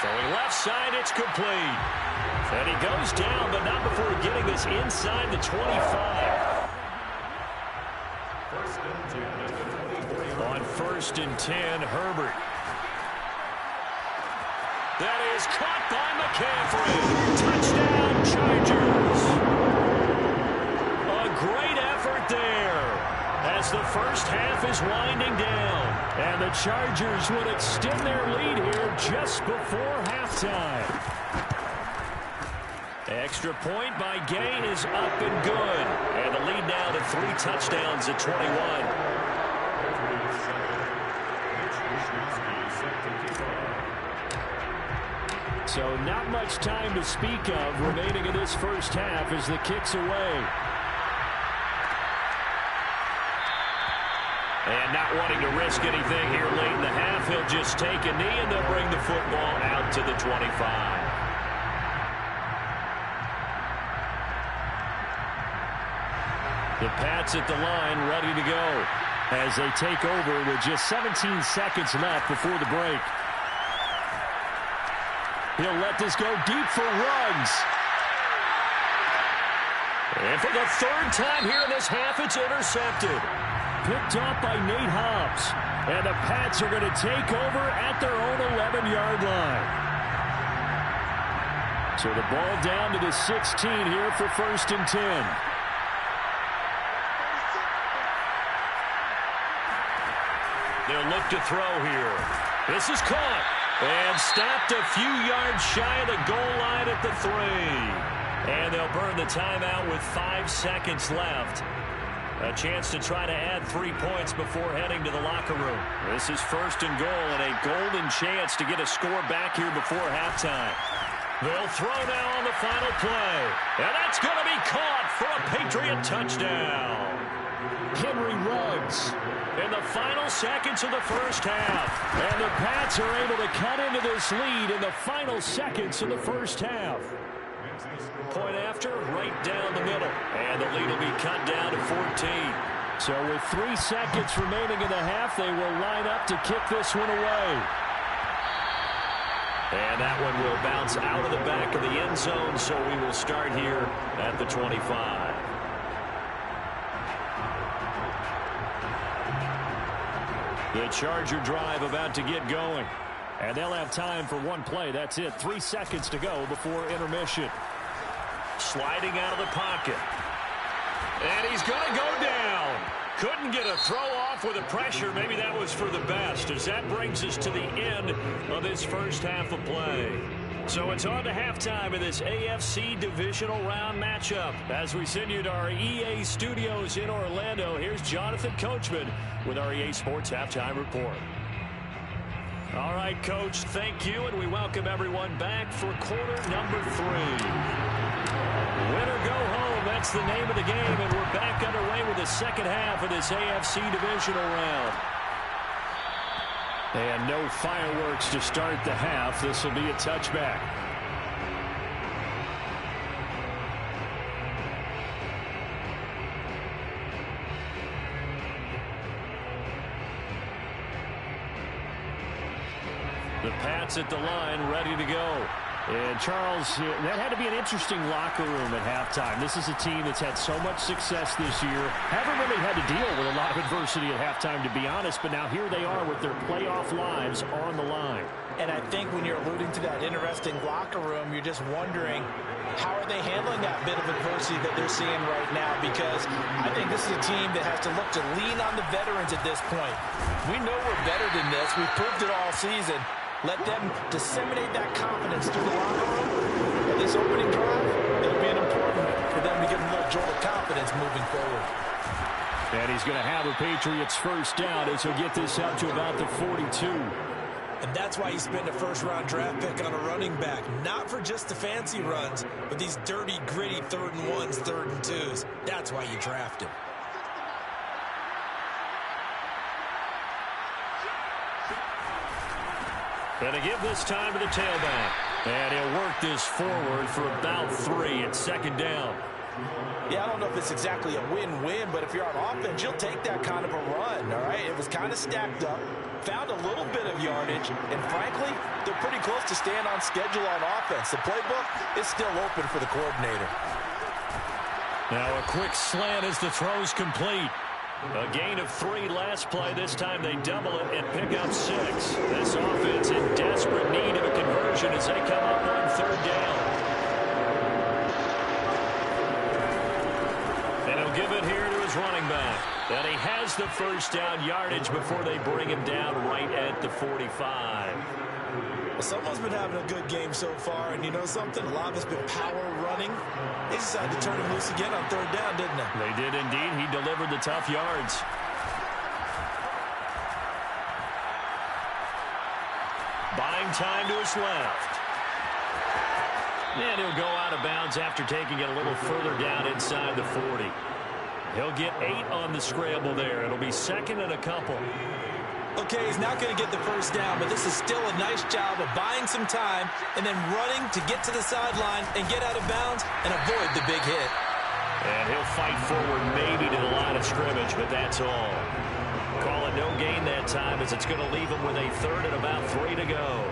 Throwing left side, it's complete. And he goes down, but not before getting this inside the 25. On 1st and 10, Herbert. That is caught by McCaffrey. Touchdown, Chargers. A great effort there as the first half is winding down. And the Chargers would extend their lead here just before halftime. Extra point by Gay is up and good. And the lead now to 3 touchdowns at 21. So not much time to speak of remaining in this first half as the kick's away. And not wanting to risk anything here late in the half, he'll just take a knee and they'll bring the football out to the 25. The Pats at the line ready to go as they take over with just 17 seconds left before the break. He'll let this go deep for Ruggs. And for the 3rd time here in this half, it's intercepted. Picked off by Nate Hobbs. And the Pats are going to take over at their own 11-yard line. So the ball down to the 16 here for 1st and 10. They'll look to throw here. This is caught and stopped a few yards shy of the goal line at the 3. And they'll burn the timeout with 5 seconds left. A chance to try to add 3 points before heading to the locker room. This is 1st and goal and a golden chance to get a score back here before halftime. They'll throw now on the final play. And that's going to be caught for a Patriot touchdown. Henry Ruggs in the final seconds of the first half. And the Pats are able to cut into this lead in the final seconds of the first half. Point after, right down the middle. And the lead will be cut down to 14. So with 3 seconds remaining in the half, they will line up to kick this one away. And that one will bounce out of the back of the end zone, so we will start here at the 25. The Charger drive about to get going. And they'll have time for one play. That's it. 3 seconds to go before intermission. Sliding out of the pocket. And he's going to go down. Couldn't get a throw off with the pressure. Maybe that was for the best, as that brings us to the end of this first half of play. So it's on to halftime of this AFC divisional round matchup. As we send you to our EA studios in Orlando, here's Jonathan Coachman with our EA Sports Halftime Report. All right, Coach, thank you, and we welcome everyone back for quarter number 3. Win or go home, that's the name of the game, and we're back underway with the second half of this AFC divisional round. And no fireworks to start the half. This will be a touchback. The Pats at the line, ready to go. And Charles, that had to be an interesting locker room at halftime. This is a team that's had so much success this year. Haven't really had to deal with a lot of adversity at halftime, to be honest, but now here they are with their playoff lives on the line. And I think when you're alluding to that interesting locker room, you're just wondering, how are they handling that bit of adversity that they're seeing right now? Because I think this is a team that has to look to lean on the veterans at this point. We know we're better than this. We've proved it all season. Let them disseminate that confidence through the locker room. And this opening drive, it'll be important for them to get a little jolt of confidence moving forward. And he's going to have a Patriots first down as he'll get this up to about the 42. And that's why you spend a first-round draft pick on a running back. Not for just the fancy runs, but these dirty, gritty 3rd and 1s, 3rd and 2s. That's why you draft him. And to give this time to the tailback. And he'll work this forward for about 3 at second down. Yeah, I don't know if it's exactly a win-win, but if you're on offense, you'll take that kind of a run, all right? It was kind of stacked up, found a little bit of yardage, and frankly, they're pretty close to staying on schedule on offense. The playbook is still open for the coordinator. Now a quick slant as the throw's complete. A gain of 3 last play. This time they double it and pick up 6. This offense in desperate need of a conversion as they come up on 3rd down. And he'll give it here to his running back. And he has the first down yardage before they bring him down right at the 45. Well, someone's been having a good game so far, and you know something? A lot of it's been power running. They decided to turn him loose again on 3rd down, didn't they? They did indeed. He delivered the tough yards. Buying time to his left. And he'll go out of bounds after taking it a little further down inside the 40. He'll get 8 on the scramble there. It'll be 2nd and a couple. Okay, he's not going to get the first down, but this is still a nice job of buying some time and then running to get to the sideline and get out of bounds and avoid the big hit. And he'll fight forward maybe to the line of scrimmage, but that's all. Call it no gain that time as it's going to leave him with a 3rd and about 3 to go.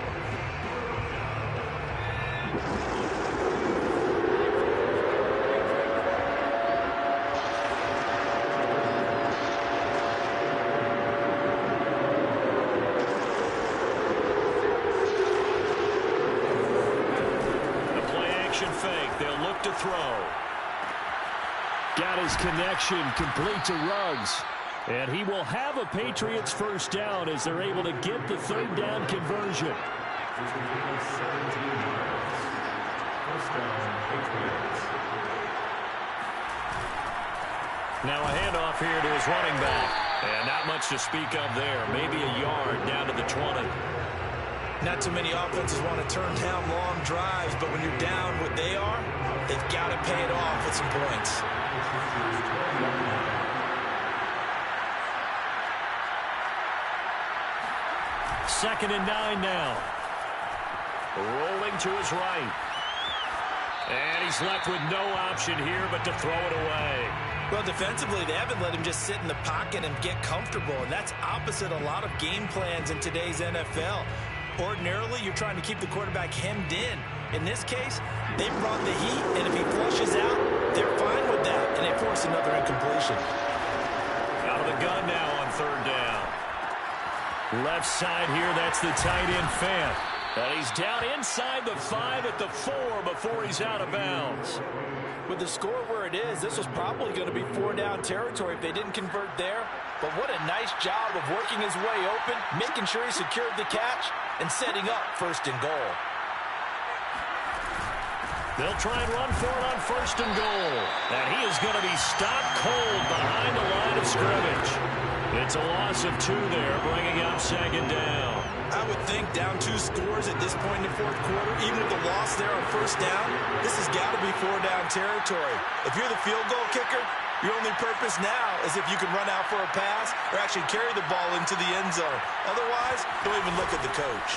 They'll look to throw. Got his connection complete to Ruggs. And he will have a Patriots first down as they're able to get the third down conversion. Now a handoff here to his running back. And not much to speak of there. Maybe a yard down to the 20. Not too many offenses want to turn down long drives, but when you're down what they are, they've got to pay it off with some points. Second and 9 now. Rolling to his right. And he's left with no option here but to throw it away. Well, defensively, they haven't let him just sit in the pocket and get comfortable, and that's opposite a lot of game plans in today's NFL. Ordinarily, you're trying to keep the quarterback hemmed in. In this case, they brought the heat, and if he flushes out, they're fine with that, and they force another incompletion. Out of the gun now on third down. Left side here, that's the tight end Fant. And he's down inside the 5 at the 4 before he's out of bounds. With the score where it is, this was probably going to be 4-down territory if they didn't convert there. But what a nice job of working his way open, making sure he secured the catch, and setting up first and goal. They'll try and run for it on first and goal. And he is going to be stopped cold behind the line of scrimmage. It's a loss of 2 there, bringing up second down. I would think down 2 scores at this point in the fourth quarter, even with the loss there on first down, this has got to be 4-down territory. If you're the field goal kicker, your only purpose now is if you can run out for a pass or actually carry the ball into the end zone. Otherwise, don't even look at the coach.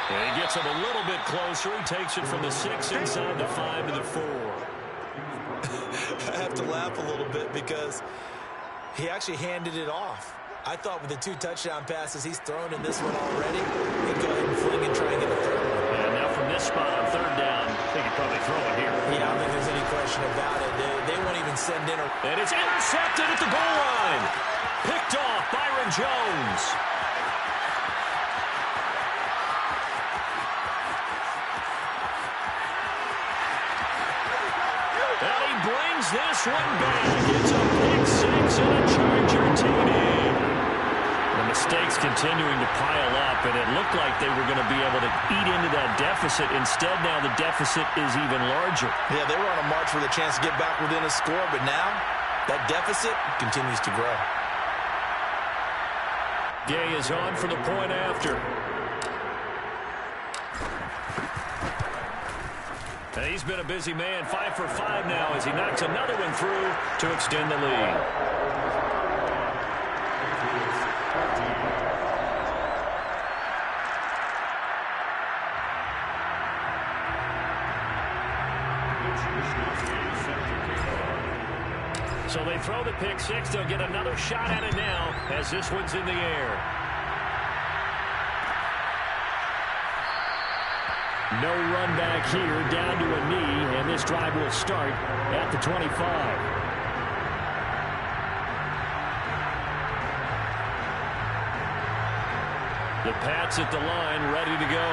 And he gets him a little bit closer. He takes it from the 6 inside the 5 to the 4. I have to laugh a little bit because he actually handed it off. I thought with the 2 touchdown passes he's thrown in this one already, he'd go ahead and fling and try and get the third one. And now from this spot on third down, they could probably throw it here. Yeah, I don't think there's any question about it. They won't even send in a... And it's intercepted at the goal line. Picked off Byron Jones. And he brings this one back. It's a pick 6 and a Charger TD. The mistakes continuing to pile up, and it looked like they were going to be able to eat into that deficit. Instead, now the deficit is even larger. Yeah, they were on a march for the chance to get back within a score, but now that deficit continues to grow. Gay is on for the point after. And he's been a busy man, 5 for 5 now as he knocks another one through to extend the lead. So they throw the pick 6. They'll get another shot at it now as this one's in the air. No run back here, down to a knee, and this drive will start at the 25. The Pats at the line, ready to go.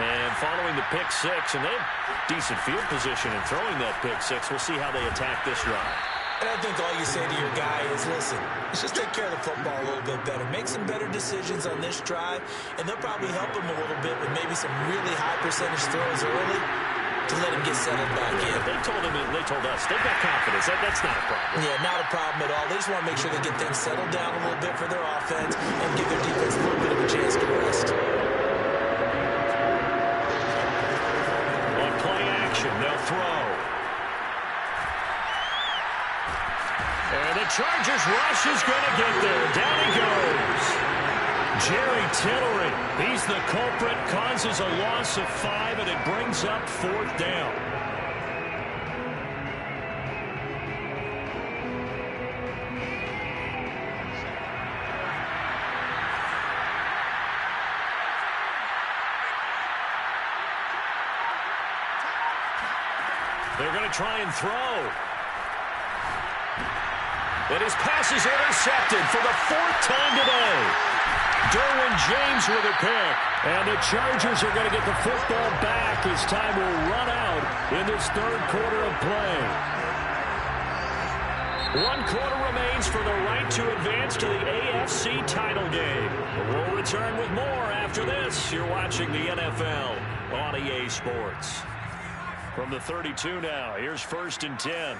And following the pick 6, and they have decent field position in throwing that pick 6. We'll see how they attack this drive. And I think all you say to your guy is, listen, let's just take care of the football a little bit better. Make some better decisions on this drive, and they'll probably help him a little bit with maybe some really high percentage throws early to let him get settled back in. They told us, they've got confidence. That's not a problem. Yeah, not a problem at all. They just want to make sure they get things settled down a little bit for their offense and give their defense a little bit of a chance to rest. On play action, they'll throw. And the Chargers rush is going to get there. Down he goes. Jerry Tillery, he's the culprit, causes a loss of 5, and it brings up 4th down. They're going to try and throw. And his pass is intercepted for the 4th time today. Derwin James with a pick. And the Chargers are going to get the football back as time will run out in this third quarter of play. 1 quarter remains for the right to advance to the AFC title game. We'll return with more after this. You're watching the NFL on EA Sports. From the 32 now, here's 1st and 10.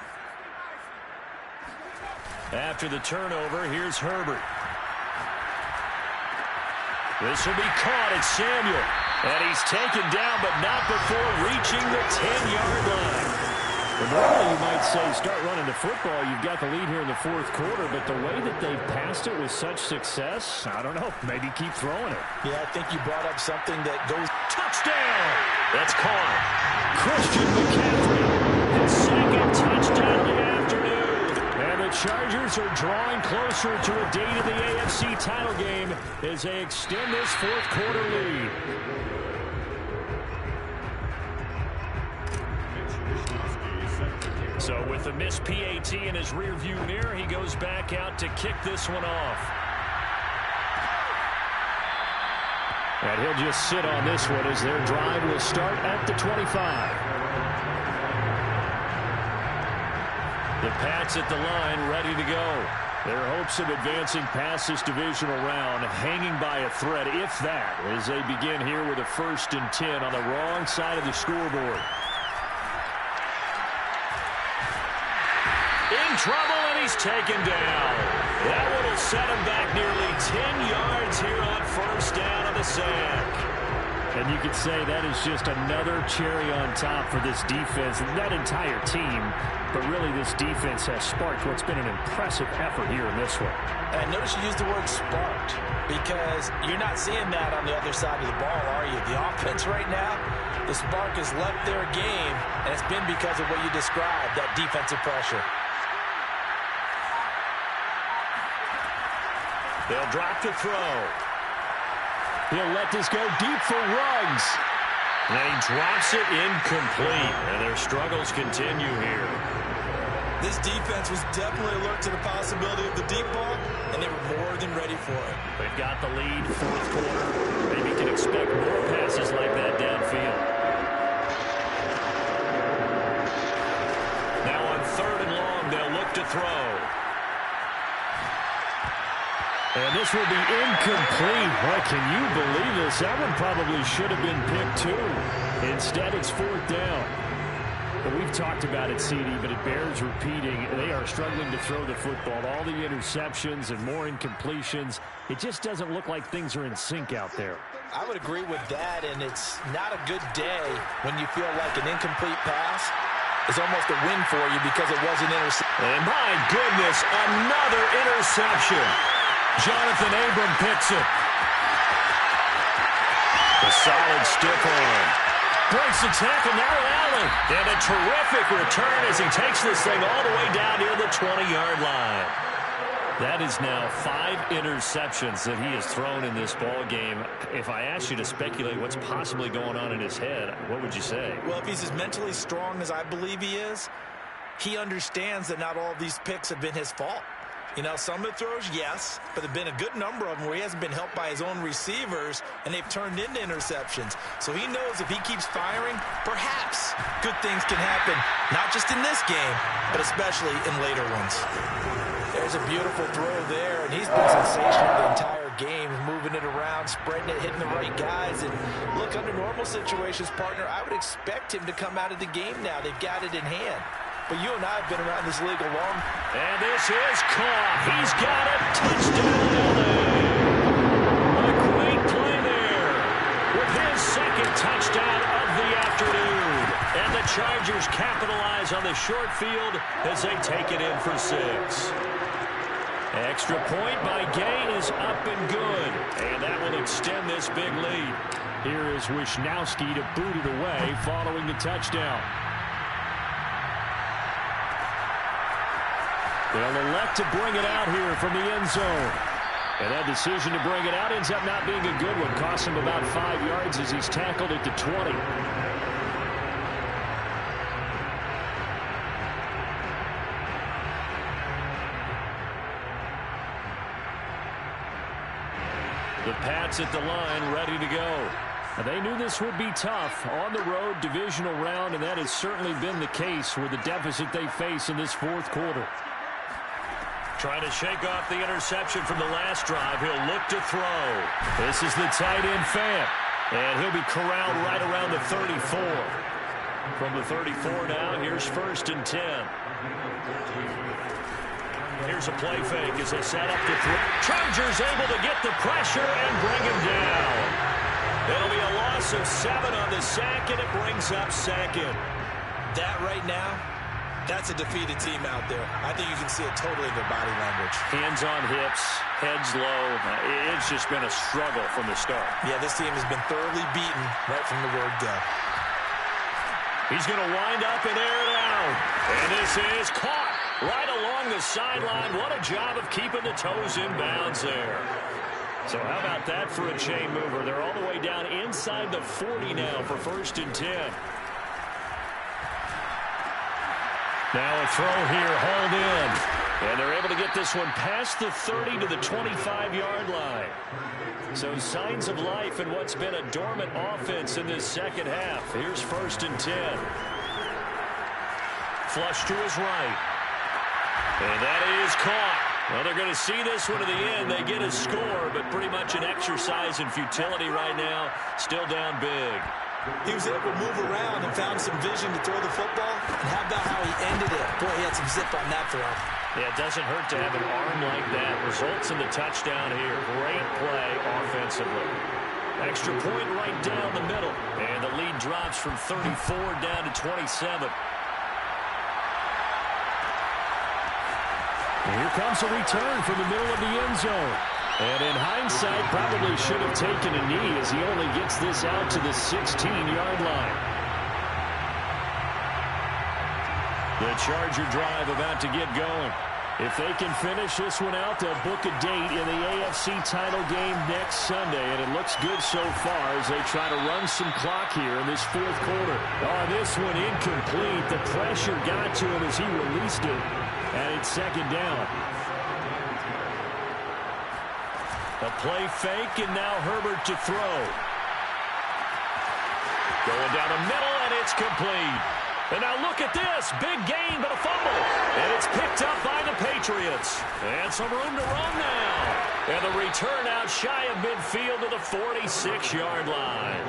After the turnover, here's Herbert. This will be caught at Samuel. And he's taken down, but not before reaching the 10-yard line. And normally you might say start running the football. You've got the lead here in the 4th quarter, but the way that they've passed it with such success, I don't know, maybe keep throwing it. Yeah, I think you brought up something that goes... Touchdown! That's caught. Christian McCaffrey, his 2nd touchdown of the afternoon. And the Chargers are drawing closer to a date of the AFC title game as they extend this 4th quarter lead. So with the missed PAT in his rearview mirror, he goes back out to kick this one off. And he'll just sit on this one as their drive will start at the 25. The Pats at the line ready to go. Their hopes of advancing past this divisional round hanging by a thread, if that, as they begin here with a 1st and 10 on the wrong side of the scoreboard. In trouble, and he's taken down. That one will set him back nearly 10 yards here on 1st down on the sack. And you could say that is just another cherry on top for this defense, and that entire team. But really, this defense has sparked what's been an impressive effort here in this one. And notice you used the word sparked, because you're not seeing that on the other side of the ball, are you? The offense right now, the spark has left their game, and it's been because of what you described, that defensive pressure. They'll drop to throw. He'll let this go deep for Ruggs. And he drops it incomplete. And their struggles continue here. This defense was definitely alert to the possibility of the deep ball, and they were more than ready for it. They've got the lead, 4th quarter. Maybe can expect more passes like that downfield. Now on 3rd and long, they'll look to throw. And this will be incomplete. Boy, can you believe this? That one probably should have been picked too. Instead, it's 4th down. But we've talked about it, CD, but it bears repeating. They are struggling to throw the football. All the interceptions and more incompletions. It just doesn't look like things are in sync out there. I would agree with that, and it's not a good day when you feel like an incomplete pass is almost a win for you because it wasn't intercepted. And my goodness, another interception. Jonathan Abram picks it. A solid stiff arm. Breaks the tackle, now Allen. And a terrific return as he takes this thing all the way down near the 20-yard line. That is now 5 interceptions that he has thrown in this ball game. If I asked you to speculate what's possibly going on in his head, what would you say? Well, if he's as mentally strong as I believe he is, he understands that not all of these picks have been his fault. You know, some of the throws, yes, but there have been a good number of them where he hasn't been helped by his own receivers, and they've turned into interceptions. So he knows if he keeps firing, perhaps good things can happen, not just in this game, but especially in later ones. There's a beautiful throw there, and he's been sensational the entire game, moving it around, spreading it, hitting the right guys. And look, under normal situations, partner, I would expect him to come out of the game now. They've got it in hand. But you and I have been around this league a long. And this is caught. He's got it. Touchdown, LA. A great play there with his 2nd touchdown of the afternoon. And the Chargers capitalize on the short field as they take it in for 6. Extra point by Gay is up and good. And that will extend this big lead. Here is Wisnowski to boot it away following the touchdown. They'll elect to bring it out here from the end zone. And that decision to bring it out ends up not being a good one. Costs him about 5 yards as he's tackled at the 20. The Pats at the line, ready to go. They knew this would be tough on the road, divisional round, and that has certainly been the case with the deficit they face in this fourth quarter. Trying to shake off the interception from the last drive. He'll look to throw. This is the tight end Fant. And he'll be corralled right around the 34. From the 34 now, here's 1st and 10. Here's a play fake as they set up to throw. Chargers able to get the pressure and bring him down. It'll be a loss of 7 on the sack, and it brings up 2nd. That right now, that's a defeated team out there. I think you can see it totally in their body language. Hands on hips, heads low. It's just been a struggle from the start. Yeah, this team has been thoroughly beaten right from the word go. He's going to wind up and air it out. And this is caught right along the sideline. What a job of keeping the toes in bounds there. So how about that for a chain mover? They're all the way down inside the 40 now for 1st and 10. Now a throw here, hauled in. And they're able to get this one past the 30 to the 25-yard line. So signs of life in what's been a dormant offense in this second half. Here's 1st and 10. Flush to his right. And that is caught. Well, they're going to see this one to the end. They get a score, but pretty much an exercise in futility right now. Still down big. He was able to move around and found some vision to throw the football. And how about how he ended it? Boy, he had some zip on that throw. Yeah, it doesn't hurt to have an arm like that. Results in the touchdown here. Great play offensively. Extra point right down the middle. And the lead drops from 34 down to 27. Here comes a return from the middle of the end zone. And in hindsight, probably should have taken a knee as he only gets this out to the 16-yard line. The Charger drive about to get going. If they can finish this one out, they'll book a date in the AFC title game next Sunday. And it looks good so far as they try to run some clock here in this fourth quarter. Oh, this one incomplete. The pressure got to him as he released it. And it's 2nd down. A play fake, and now Herbert to throw. Going down the middle, and it's complete. And now look at this. Big gain, but a fumble. And it's picked up by the Patriots. And some room to run now. And the return out shy of midfield to the 46-yard line.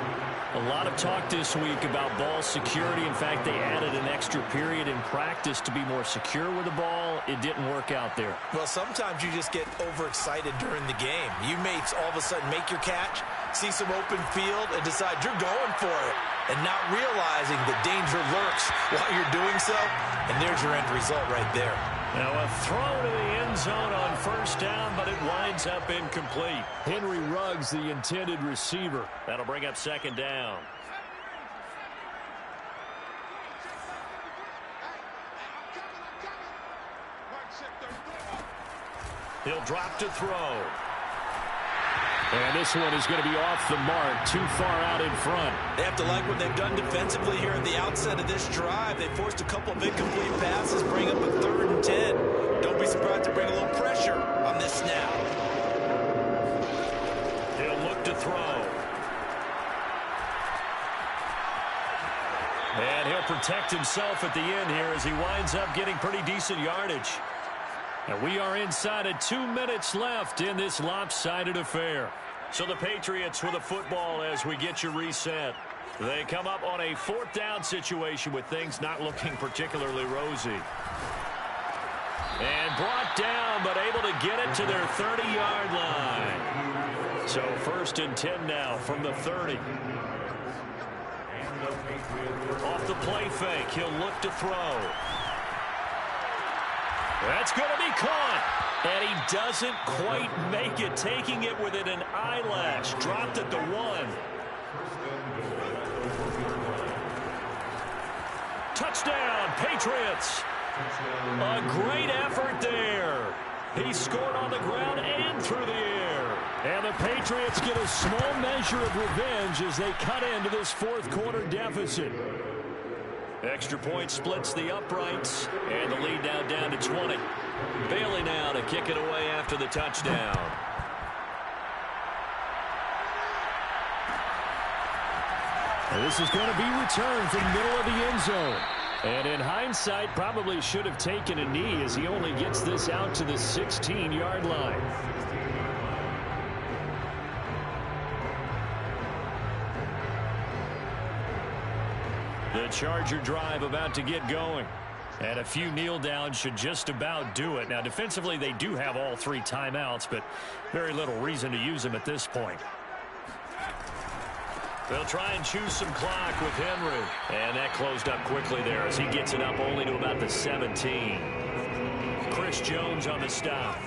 A lot of talk this week about ball security. In fact, they added an extra period in practice to be more secure with the ball. It didn't work out there. Well, sometimes you just get overexcited during the game. You may all of a sudden make your catch, see some open field, and decide you're going for it, and not realizing the danger lurks while you're doing so. And there's your end result right there. Now a throw to the end zone on 1st down, but it winds up incomplete. Henry Ruggs, the intended receiver. That'll bring up 2nd down. He'll drop to throw. And this one is going to be off the mark, too far out in front. They have to like what they've done defensively here at the outset of this drive. They forced a couple of incomplete passes, bring up a 3rd and 10. Don't be surprised to bring a little pressure on this snap. He'll look to throw. And he'll protect himself at the end here as he winds up getting pretty decent yardage. And we are inside of 2 minutes left in this lopsided affair. So the Patriots with the football as we get you reset. They come up on a 4th down situation with things not looking particularly rosy. And brought down, but able to get it to their 30-yard line. So 1st and 10 now from the 30. Off the play fake, he'll look to throw. That's going to be caught. And he doesn't quite make it, taking it within an eyelash. Dropped at the 1. Touchdown, Patriots. A great effort there. He scored on the ground and through the air. And the Patriots get a small measure of revenge as they cut into this 4th quarter deficit. Extra point splits the uprights, and the lead now down to 20. Bailey now to kick it away after the touchdown. And this is going to be returned from the middle of the end zone. And in hindsight, probably should have taken a knee as he only gets this out to the 16-yard line. The Charger drive about to get going. And a few kneel downs should just about do it. Now, defensively, they do have all 3 timeouts, but very little reason to use them at this point. They'll try and choose some clock with Henry. And that closed up quickly there as he gets it up only to about the 17. Chris Jones on the stop.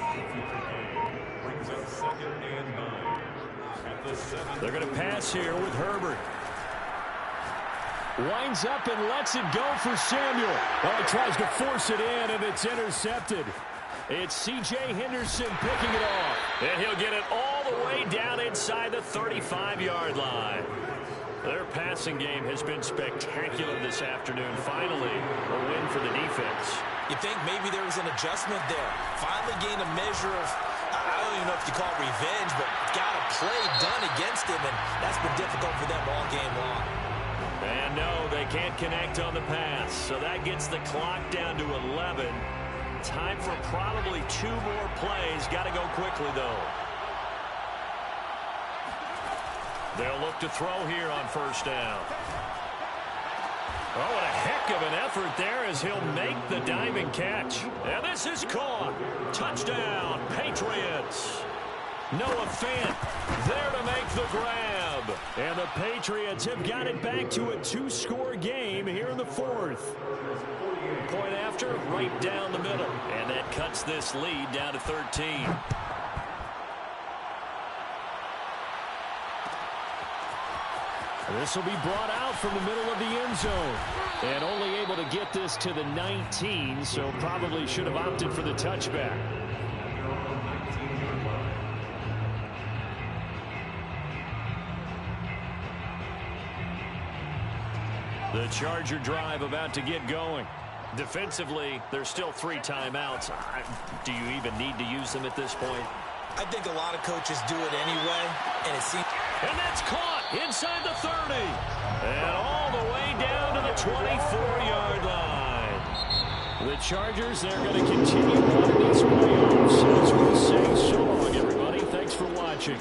Brings up 2nd and 9. At the 7. They're going to pass here with Herbert. Winds up and lets it go for Samuel. Oh, he tries to force it in, and it's intercepted. It's C.J. Henderson picking it off. And he'll get it all the way down inside the 35-yard line. Their passing game has been spectacular this afternoon. Finally, a win for the defense. You think maybe there was an adjustment there. Finally gained a measure of, I don't even know if you call it revenge, but got a play done against him, and that's been difficult for them all game long. And no, they can't connect on the pass. So that gets the clock down to 11. Time for probably 2 more plays. Got to go quickly, though. They'll look to throw here on first down. Oh, what a heck of an effort there as he'll make the diving catch. And this is caught. Touchdown, Patriots. Noah Fant there to make the grab. And the Patriots have got it back to a 2-score game here in the 4th. Point after, right down the middle. And that cuts this lead down to 13. This will be brought out from the middle of the end zone. And only able to get this to the 19, so probably should have opted for the touchback. The Charger drive about to get going. Defensively, there's still 3 timeouts. Do you even need to use them at this point? I think a lot of coaches do it anyway, and it seems... And that's caught inside the 30. And all the way down to the 24-yard line. The Chargers, they're going to continue on in these playoffs. As we say so long, everybody. Thanks for watching.